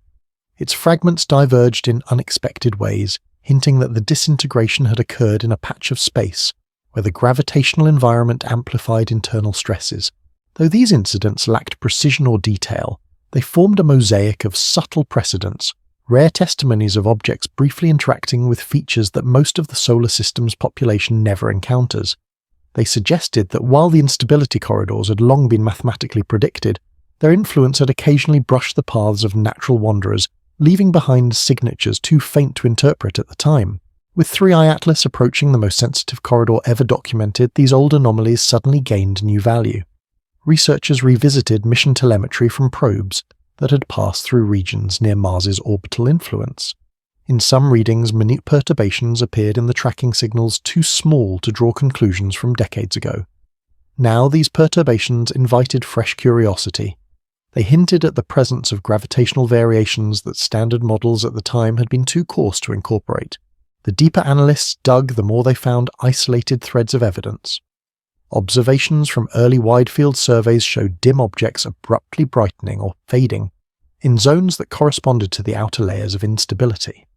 Speaker 1: Its fragments diverged in unexpected ways, hinting that the disintegration had occurred in a patch of space, where the gravitational environment amplified internal stresses. Though these incidents lacked precision or detail, they formed a mosaic of subtle precedents, rare testimonies of objects briefly interacting with features that most of the solar system's population never encounters. They suggested that while the instability corridors had long been mathematically predicted, their influence had occasionally brushed the paths of natural wanderers, leaving behind signatures too faint to interpret at the time. With 3i Atlas approaching the most sensitive corridor ever documented, these old anomalies suddenly gained new value. Researchers revisited mission telemetry from probes that had passed through regions near Mars's orbital influence. In some readings, minute perturbations appeared in the tracking signals too small to draw conclusions from decades ago. Now these perturbations invited fresh curiosity. They hinted at the presence of gravitational variations that standard models at the time had been too coarse to incorporate. The deeper analysts dug, the more they found isolated threads of evidence. Observations from early wide-field surveys showed dim objects abruptly brightening or fading, in zones that corresponded to the outer layers of instability.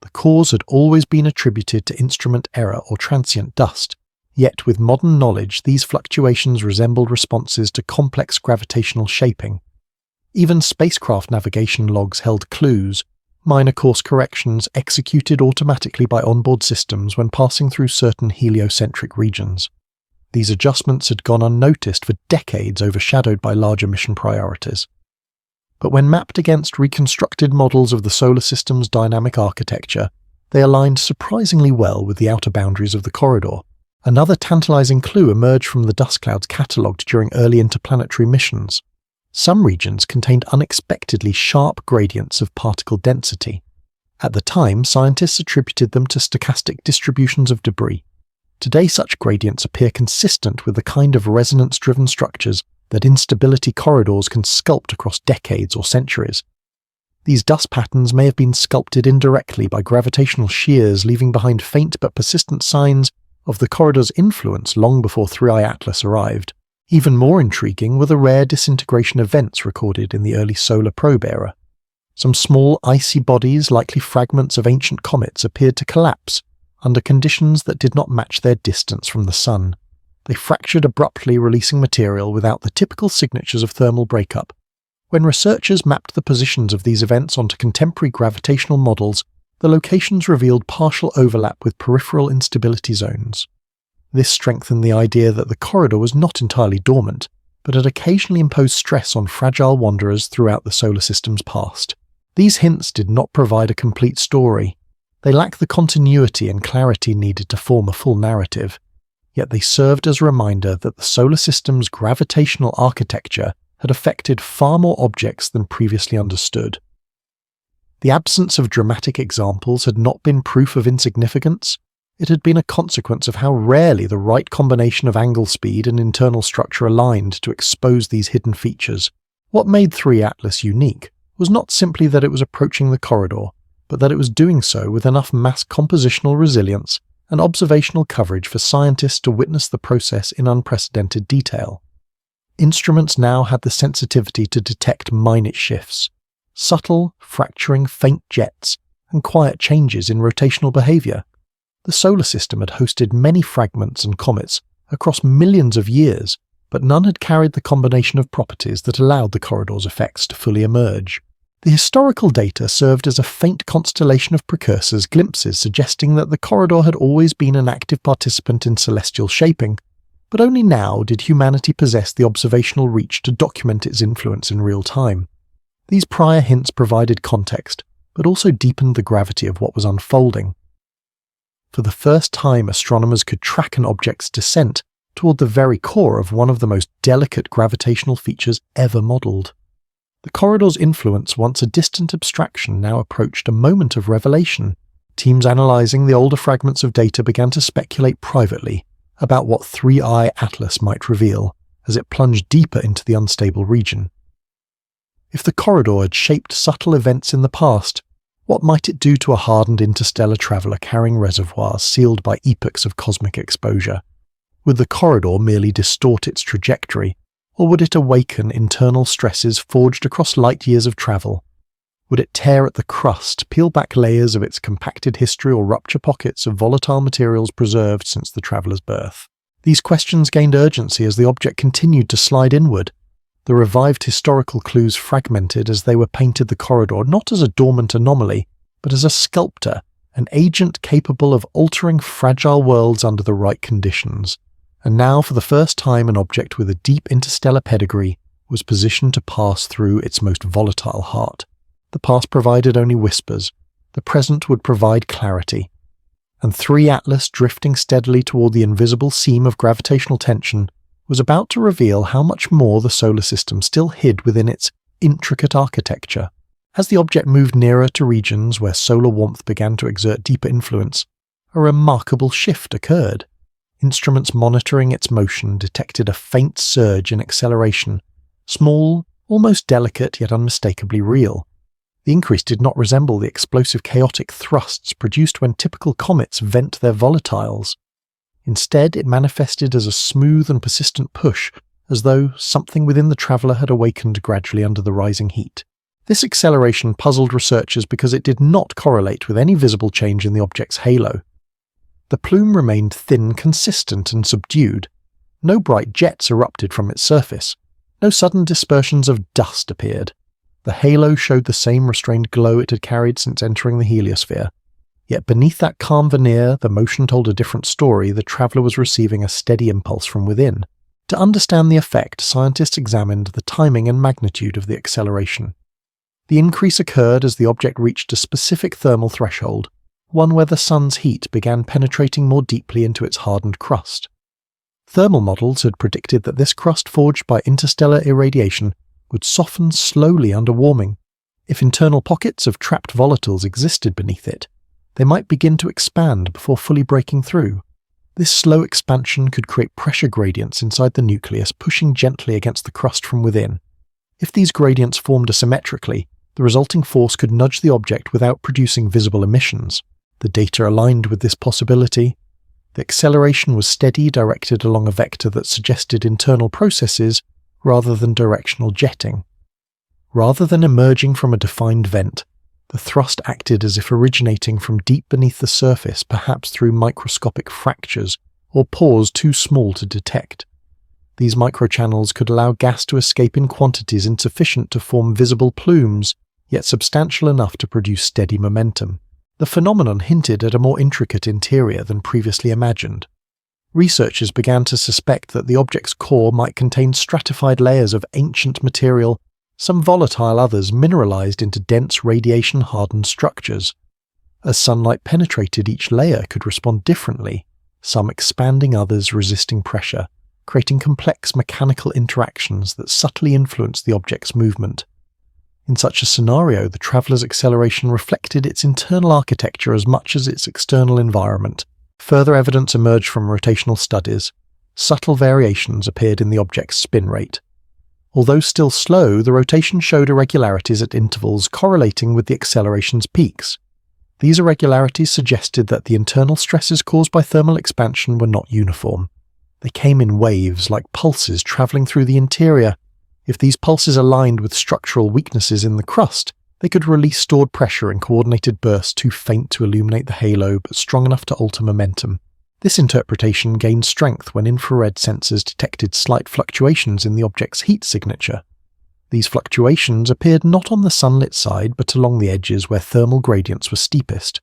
Speaker 1: The cause had always been attributed to instrument error or transient dust, yet with modern knowledge these fluctuations resembled responses to complex gravitational shaping. Even spacecraft navigation logs held clues, minor course corrections executed automatically by onboard systems when passing through certain heliocentric regions. These adjustments had gone unnoticed for decades, overshadowed by larger mission priorities. But when mapped against reconstructed models of the solar system's dynamic architecture, they aligned surprisingly well with the outer boundaries of the corridor. Another tantalizing clue emerged from the dust clouds catalogued during early interplanetary missions. Some regions contained unexpectedly sharp gradients of particle density. At the time, scientists attributed them to stochastic distributions of debris. Today, such gradients appear consistent with the kind of resonance-driven structures that instability corridors can sculpt across decades or centuries. These dust patterns may have been sculpted indirectly by gravitational shears, leaving behind faint but persistent signs of the corridor's influence long before 3i Atlas arrived. Even more intriguing were the rare disintegration events recorded in the early solar probe era. Some small icy bodies, likely fragments of ancient comets, appeared to collapse under conditions that did not match their distance from the Sun. They fractured abruptly, releasing material without the typical signatures of thermal breakup. When researchers mapped the positions of these events onto contemporary gravitational models, the locations revealed partial overlap with peripheral instability zones. This strengthened the idea that the corridor was not entirely dormant, but had occasionally imposed stress on fragile wanderers throughout the solar system's past. These hints did not provide a complete story. They lacked the continuity and clarity needed to form a full narrative, yet they served as a reminder that the solar system's gravitational architecture had affected far more objects than previously understood. The absence of dramatic examples had not been proof of insignificance. It had been a consequence of how rarely the right combination of angle speed and internal structure aligned to expose these hidden features. What made 3 Atlas unique was not simply that it was approaching the corridor, but that it was doing so with enough mass compositional resilience and observational coverage for scientists to witness the process in unprecedented detail. Instruments now had the sensitivity to detect minute shifts, subtle, fracturing faint jets, and quiet changes in rotational behavior. The solar system had hosted many fragments and comets across millions of years, but none had carried the combination of properties that allowed the corridor's effects to fully emerge. The historical data served as a faint constellation of precursors, glimpses suggesting that the corridor had always been an active participant in celestial shaping, but only now did humanity possess the observational reach to document its influence in real time. These prior hints provided context, but also deepened the gravity of what was unfolding. For the first time, astronomers could track an object's descent toward the very core of one of the most delicate gravitational features ever modelled. The corridor's influence, once a distant abstraction, now approached a moment of revelation. Teams analysing the older fragments of data began to speculate privately about what 3i Atlas might reveal as it plunged deeper into the unstable region. If the corridor had shaped subtle events in the past, what might it do to a hardened interstellar traveller carrying reservoirs sealed by epochs of cosmic exposure? Would the corridor merely distort its trajectory, or would it awaken internal stresses forged across light years of travel? Would it tear at the crust, peel back layers of its compacted history, or rupture pockets of volatile materials preserved since the traveller's birth? These questions gained urgency as the object continued to slide inward. The revived historical clues fragmented as they were painted the corridor not as a dormant anomaly, but as a sculptor, an agent capable of altering fragile worlds under the right conditions. And now, for the first time, an object with a deep interstellar pedigree was positioned to pass through its most volatile heart. The past provided only whispers. The present would provide clarity. And 3 Atlas, drifting steadily toward the invisible seam of gravitational tension, was about to reveal how much more the solar system still hid within its intricate architecture. As the object moved nearer to regions where solar warmth began to exert deeper influence, a remarkable shift occurred. Instruments monitoring its motion detected a faint surge in acceleration, small, almost delicate, yet unmistakably real. The increase did not resemble the explosive chaotic thrusts produced when typical comets vent their volatiles. Instead, it manifested as a smooth and persistent push, as though something within the traveller had awakened gradually under the rising heat. This acceleration puzzled researchers because it did not correlate with any visible change in the object's halo. The plume remained thin, consistent, and subdued. No bright jets erupted from its surface. No sudden dispersions of dust appeared. The halo showed the same restrained glow it had carried since entering the heliosphere. Yet beneath that calm veneer, the motion told a different story. The traveller was receiving a steady impulse from within. To understand the effect, scientists examined the timing and magnitude of the acceleration. The increase occurred as the object reached a specific thermal threshold, one where the sun's heat began penetrating more deeply into its hardened crust. Thermal models had predicted that this crust forged by interstellar irradiation would soften slowly under warming. If internal pockets of trapped volatiles existed beneath it, they might begin to expand before fully breaking through. This slow expansion could create pressure gradients inside the nucleus, pushing gently against the crust from within. If these gradients formed asymmetrically, the resulting force could nudge the object without producing visible emissions. The data aligned with this possibility. The acceleration was steady, directed along a vector that suggested internal processes rather than directional jetting. Rather than emerging from a defined vent, the thrust acted as if originating from deep beneath the surface, perhaps through microscopic fractures or pores too small to detect. These microchannels could allow gas to escape in quantities insufficient to form visible plumes, yet substantial enough to produce steady momentum. The phenomenon hinted at a more intricate interior than previously imagined. Researchers began to suspect that the object's core might contain stratified layers of ancient material, some volatile, others mineralized into dense radiation-hardened structures. As sunlight penetrated, each layer could respond differently, some expanding, others resisting pressure, creating complex mechanical interactions that subtly influenced the object's movement. In such a scenario, the traveller's acceleration reflected its internal architecture as much as its external environment. Further evidence emerged from rotational studies. Subtle variations appeared in the object's spin rate. Although still slow, the rotation showed irregularities at intervals correlating with the acceleration's peaks. These irregularities suggested that the internal stresses caused by thermal expansion were not uniform. They came in waves, like pulses travelling through the interior. If these pulses aligned with structural weaknesses in the crust, they could release stored pressure in coordinated bursts too faint to illuminate the halo but strong enough to alter momentum. This interpretation gained strength when infrared sensors detected slight fluctuations in the object's heat signature. These fluctuations appeared not on the sunlit side but along the edges where thermal gradients were steepest.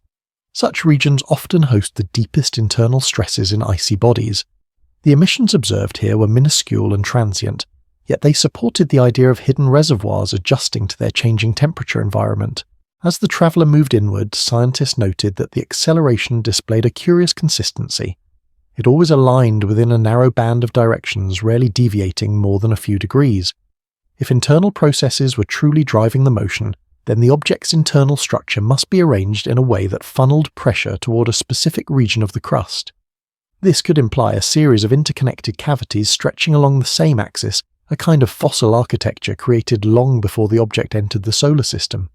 Speaker 1: Such regions often host the deepest internal stresses in icy bodies. The emissions observed here were minuscule and transient, yet they supported the idea of hidden reservoirs adjusting to their changing temperature environment. As the traveller moved inward, scientists noted that the acceleration displayed a curious consistency. It always aligned within a narrow band of directions, rarely deviating more than a few degrees. If internal processes were truly driving the motion, then the object's internal structure must be arranged in a way that funneled pressure toward a specific region of the crust. This could imply a series of interconnected cavities stretching along the same axis, a kind of fossil architecture created long before the object entered the solar system.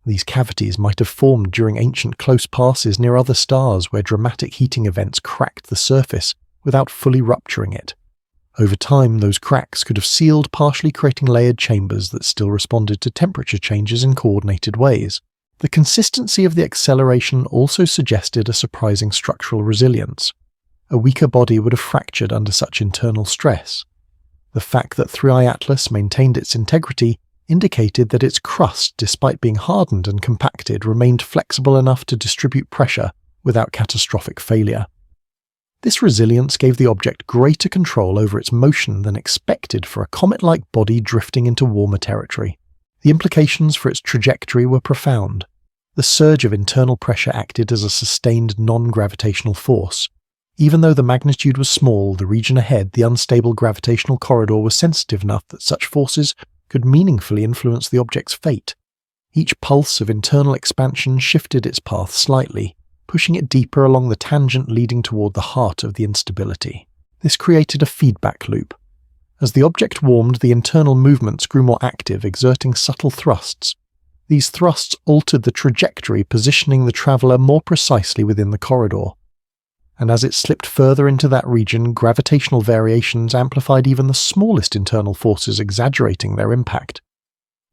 Speaker 1: These cavities might have formed during ancient close passes near other stars where dramatic heating events cracked the surface without fully rupturing it. Over time, those cracks could have sealed, partially creating layered chambers that still responded to temperature changes in coordinated ways. The consistency of the acceleration also suggested a surprising structural resilience. A weaker body would have fractured under such internal stress. The fact that 3I Atlas maintained its integrity indicated that its crust, despite being hardened and compacted, remained flexible enough to distribute pressure without catastrophic failure. This resilience gave the object greater control over its motion than expected for a comet-like body drifting into warmer territory. The implications for its trajectory were profound. The surge of internal pressure acted as a sustained non-gravitational force. Even though the magnitude was small, the region ahead, the unstable gravitational corridor, was sensitive enough that such forces could meaningfully influence the object's fate. Each pulse of internal expansion shifted its path slightly, pushing it deeper along the tangent leading toward the heart of the instability. This created a feedback loop. As the object warmed, the internal movements grew more active, exerting subtle thrusts. These thrusts altered the trajectory, positioning the traveller more precisely within the corridor. And as it slipped further into that region, gravitational variations amplified even the smallest internal forces, exaggerating their impact.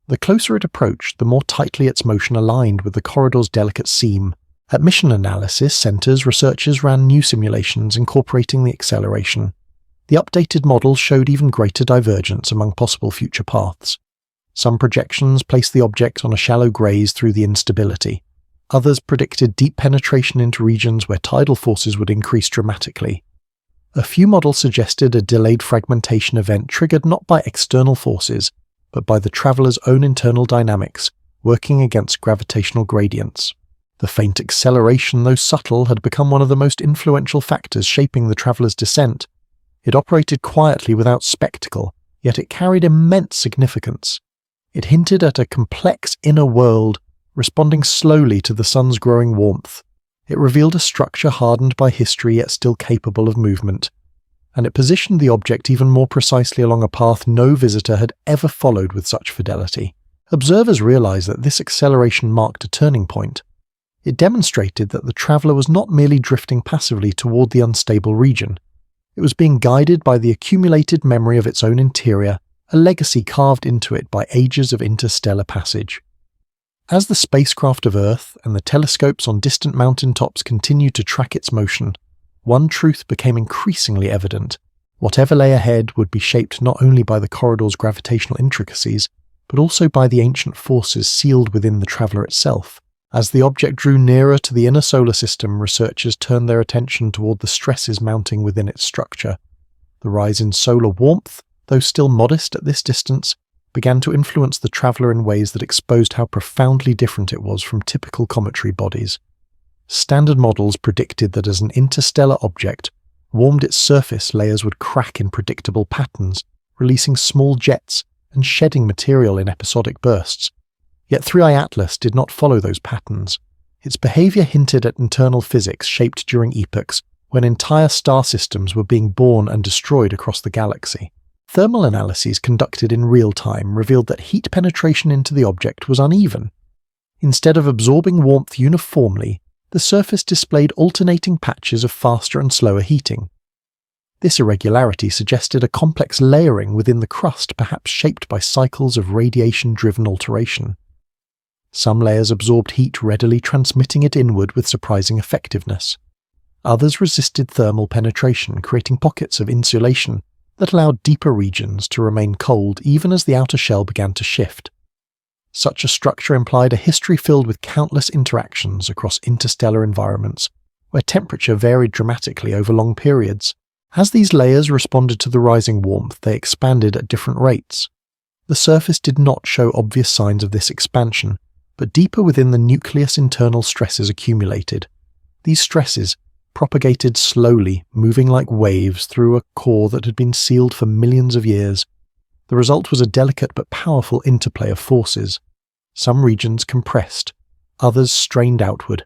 Speaker 1: The closer it approached, the more tightly its motion aligned with the corridor's delicate seam. At mission analysis centers, researchers ran new simulations incorporating the acceleration. The updated models showed even greater divergence among possible future paths. Some projections placed the object on a shallow graze through the instability. Others predicted deep penetration into regions where tidal forces would increase dramatically. A few models suggested a delayed fragmentation event triggered not by external forces, but by the traveller's own internal dynamics, working against gravitational gradients. The faint acceleration, though subtle, had become one of the most influential factors shaping the traveller's descent. It operated quietly without spectacle, yet it carried immense significance. It hinted at a complex inner world, responding slowly to the sun's growing warmth. It revealed a structure hardened by history yet still capable of movement, and it positioned the object even more precisely along a path no visitor had ever followed with such fidelity. Observers realized that this acceleration marked a turning point. It demonstrated that the traveller was not merely drifting passively toward the unstable region. It was being guided by the accumulated memory of its own interior, a legacy carved into it by ages of interstellar passage. As the spacecraft of Earth and the telescopes on distant mountaintops continued to track its motion, one truth became increasingly evident. Whatever lay ahead would be shaped not only by the corridor's gravitational intricacies, but also by the ancient forces sealed within the traveller itself. As the object drew nearer to the inner solar system, researchers turned their attention toward the stresses mounting within its structure. The rise in solar warmth, though still modest at this distance, began to influence the traveller in ways that exposed how profoundly different it was from typical cometary bodies. Standard models predicted that as an interstellar object warmed, its surface layers would crack in predictable patterns, releasing small jets and shedding material in episodic bursts. Yet 3I Atlas did not follow those patterns. Its behaviour hinted at internal physics shaped during epochs when entire star systems were being born and destroyed across the galaxy. Thermal analyses conducted in real time revealed that heat penetration into the object was uneven. Instead of absorbing warmth uniformly, the surface displayed alternating patches of faster and slower heating. This irregularity suggested a complex layering within the crust, perhaps shaped by cycles of radiation-driven alteration. Some layers absorbed heat, readily transmitting it inward with surprising effectiveness. Others resisted thermal penetration, creating pockets of insulation that allowed deeper regions to remain cold even as the outer shell began to shift. Such a structure implied a history filled with countless interactions across interstellar environments, where temperature varied dramatically over long periods. As these layers responded to the rising warmth, they expanded at different rates. The surface did not show obvious signs of this expansion, but deeper within the nucleus internal stresses accumulated. These stresses propagated slowly, moving like waves through a core that had been sealed for millions of years. The result was a delicate but powerful interplay of forces. Some regions compressed, others strained outward.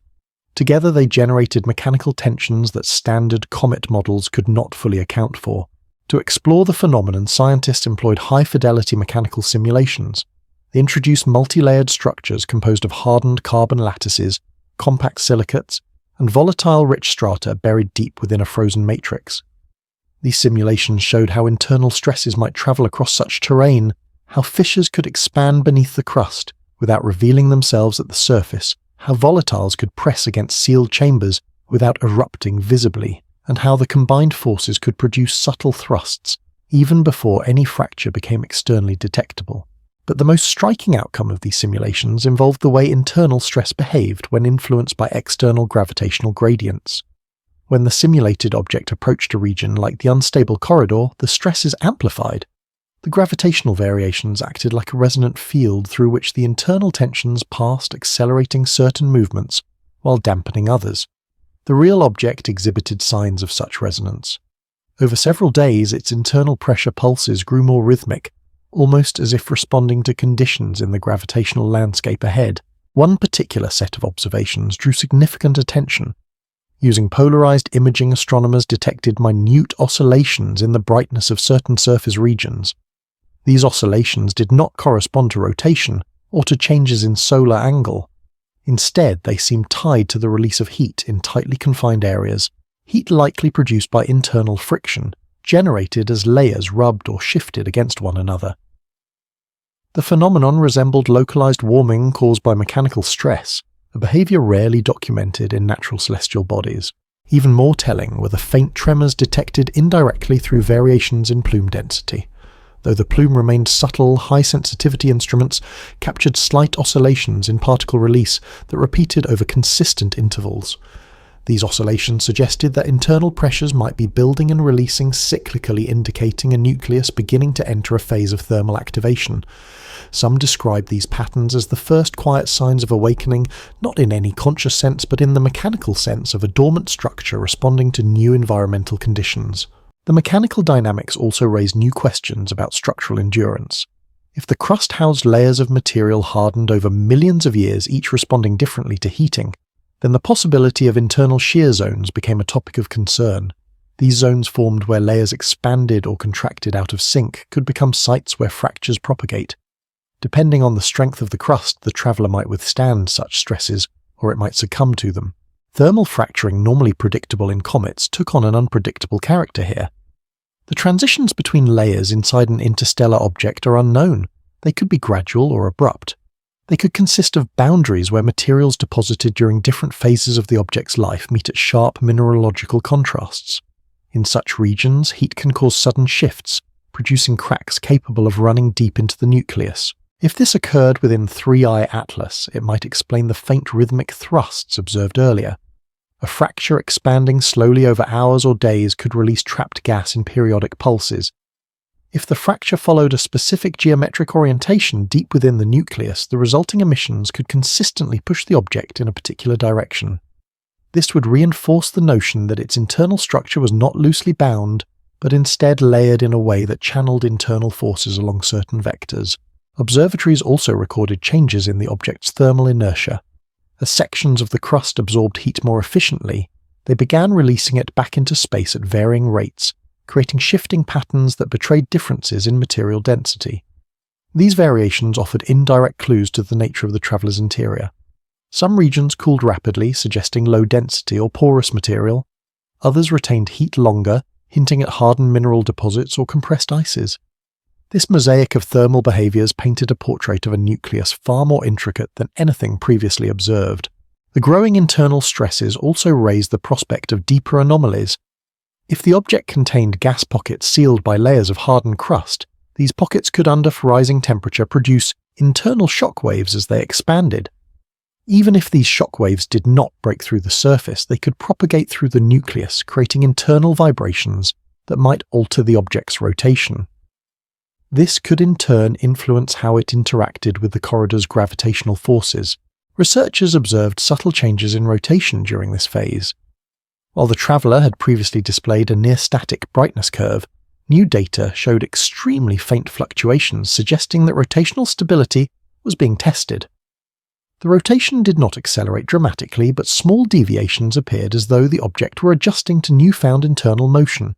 Speaker 1: Together they generated mechanical tensions that standard comet models could not fully account for. To explore the phenomenon, scientists employed high-fidelity mechanical simulations. They introduced multi-layered structures composed of hardened carbon lattices, compact silicates, and volatile rich strata buried deep within a frozen matrix. These simulations showed how internal stresses might travel across such terrain, how fissures could expand beneath the crust without revealing themselves at the surface, how volatiles could press against sealed chambers without erupting visibly, and how the combined forces could produce subtle thrusts, even before any fracture became externally detectable. But the most striking outcome of these simulations involved the way internal stress behaved when influenced by external gravitational gradients. When the simulated object approached a region like the unstable corridor, the stress is amplified. The gravitational variations acted like a resonant field through which the internal tensions passed, accelerating certain movements while dampening others. The real object exhibited signs of such resonance. Over several days, its internal pressure pulses grew more rhythmic, almost as if responding to conditions in the gravitational landscape ahead. One particular set of observations drew significant attention. Using polarized imaging, astronomers detected minute oscillations in the brightness of certain surface regions. These oscillations did not correspond to rotation or to changes in solar angle. Instead, they seemed tied to the release of heat in tightly confined areas, heat likely produced by internal friction, generated as layers rubbed or shifted against one another. The phenomenon resembled localized warming caused by mechanical stress, a behavior rarely documented in natural celestial bodies. Even more telling were the faint tremors detected indirectly through variations in plume density. Though the plume remained subtle, high-sensitivity instruments captured slight oscillations in particle release that repeated over consistent intervals. These oscillations suggested that internal pressures might be building and releasing cyclically, indicating a nucleus beginning to enter a phase of thermal activation. Some describe these patterns as the first quiet signs of awakening, not in any conscious sense but in the mechanical sense of a dormant structure responding to new environmental conditions. The mechanical dynamics also raised new questions about structural endurance. If the crust housed layers of material hardened over millions of years, each responding differently to heating, then the possibility of internal shear zones became a topic of concern. These zones formed where layers expanded or contracted out of sync could become sites where fractures propagate. Depending on the strength of the crust, the traveller might withstand such stresses, or it might succumb to them. Thermal fracturing, normally predictable in comets, took on an unpredictable character here. The transitions between layers inside an interstellar object are unknown. They could be gradual or abrupt. They could consist of boundaries where materials deposited during different phases of the object's life meet at sharp mineralogical contrasts. In such regions, heat can cause sudden shifts, producing cracks capable of running deep into the nucleus. If this occurred within 3I Atlas, it might explain the faint rhythmic thrusts observed earlier. A fracture expanding slowly over hours or days could release trapped gas in periodic pulses. If the fracture followed a specific geometric orientation deep within the nucleus, the resulting emissions could consistently push the object in a particular direction. This would reinforce the notion that its internal structure was not loosely bound, but instead layered in a way that channeled internal forces along certain vectors. Observatories also recorded changes in the object's thermal inertia. As sections of the crust absorbed heat more efficiently, they began releasing it back into space at varying rates, creating shifting patterns that betrayed differences in material density. These variations offered indirect clues to the nature of the traveller's interior. Some regions cooled rapidly, suggesting low density or porous material. Others retained heat longer, hinting at hardened mineral deposits or compressed ices. This mosaic of thermal behaviours painted a portrait of a nucleus far more intricate than anything previously observed. The growing internal stresses also raised the prospect of deeper anomalies. If the object contained gas pockets sealed by layers of hardened crust, these pockets could under rising temperature produce internal shock waves as they expanded. Even if these shock waves did not break through the surface, they could propagate through the nucleus, creating internal vibrations that might alter the object's rotation. This could in turn influence how it interacted with the corridor's gravitational forces. Researchers observed subtle changes in rotation during this phase. While the traveller had previously displayed a near-static brightness curve, new data showed extremely faint fluctuations, suggesting that rotational stability was being tested. The rotation did not accelerate dramatically, but small deviations appeared as though the object were adjusting to newfound internal motion.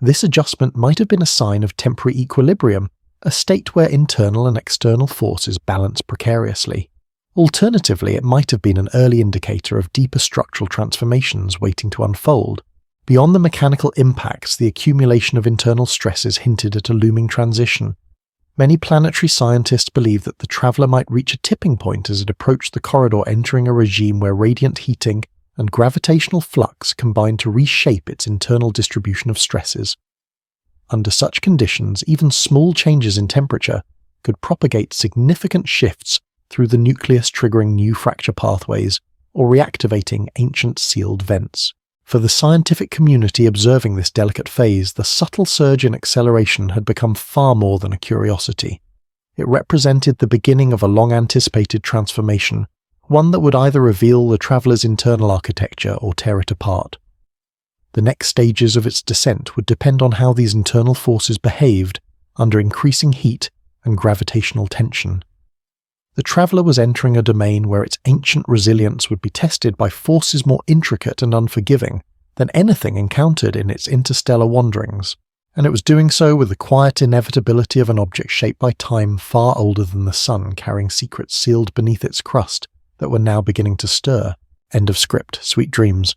Speaker 1: This adjustment might have been a sign of temporary equilibrium, a state where internal and external forces balance precariously. Alternatively, it might have been an early indicator of deeper structural transformations waiting to unfold. Beyond the mechanical impacts, the accumulation of internal stresses hinted at a looming transition. Many planetary scientists believe that the traveller might reach a tipping point as it approached the corridor, entering a regime where radiant heating and gravitational flux combine to reshape its internal distribution of stresses. Under such conditions, even small changes in temperature could propagate significant shifts through the nucleus, triggering new fracture pathways or reactivating ancient sealed vents. For the scientific community observing this delicate phase, the subtle surge in acceleration had become far more than a curiosity. It represented the beginning of a long-anticipated transformation, one that would either reveal the traveller's internal architecture or tear it apart. The next stages of its descent would depend on how these internal forces behaved under increasing heat and gravitational tension. The traveller was entering a domain where its ancient resilience would be tested by forces more intricate and unforgiving than anything encountered in its interstellar wanderings, and it was doing so with the quiet inevitability of an object shaped by time far older than the sun, carrying secrets sealed beneath its crust that were now beginning to stir. End of script. Sweet dreams.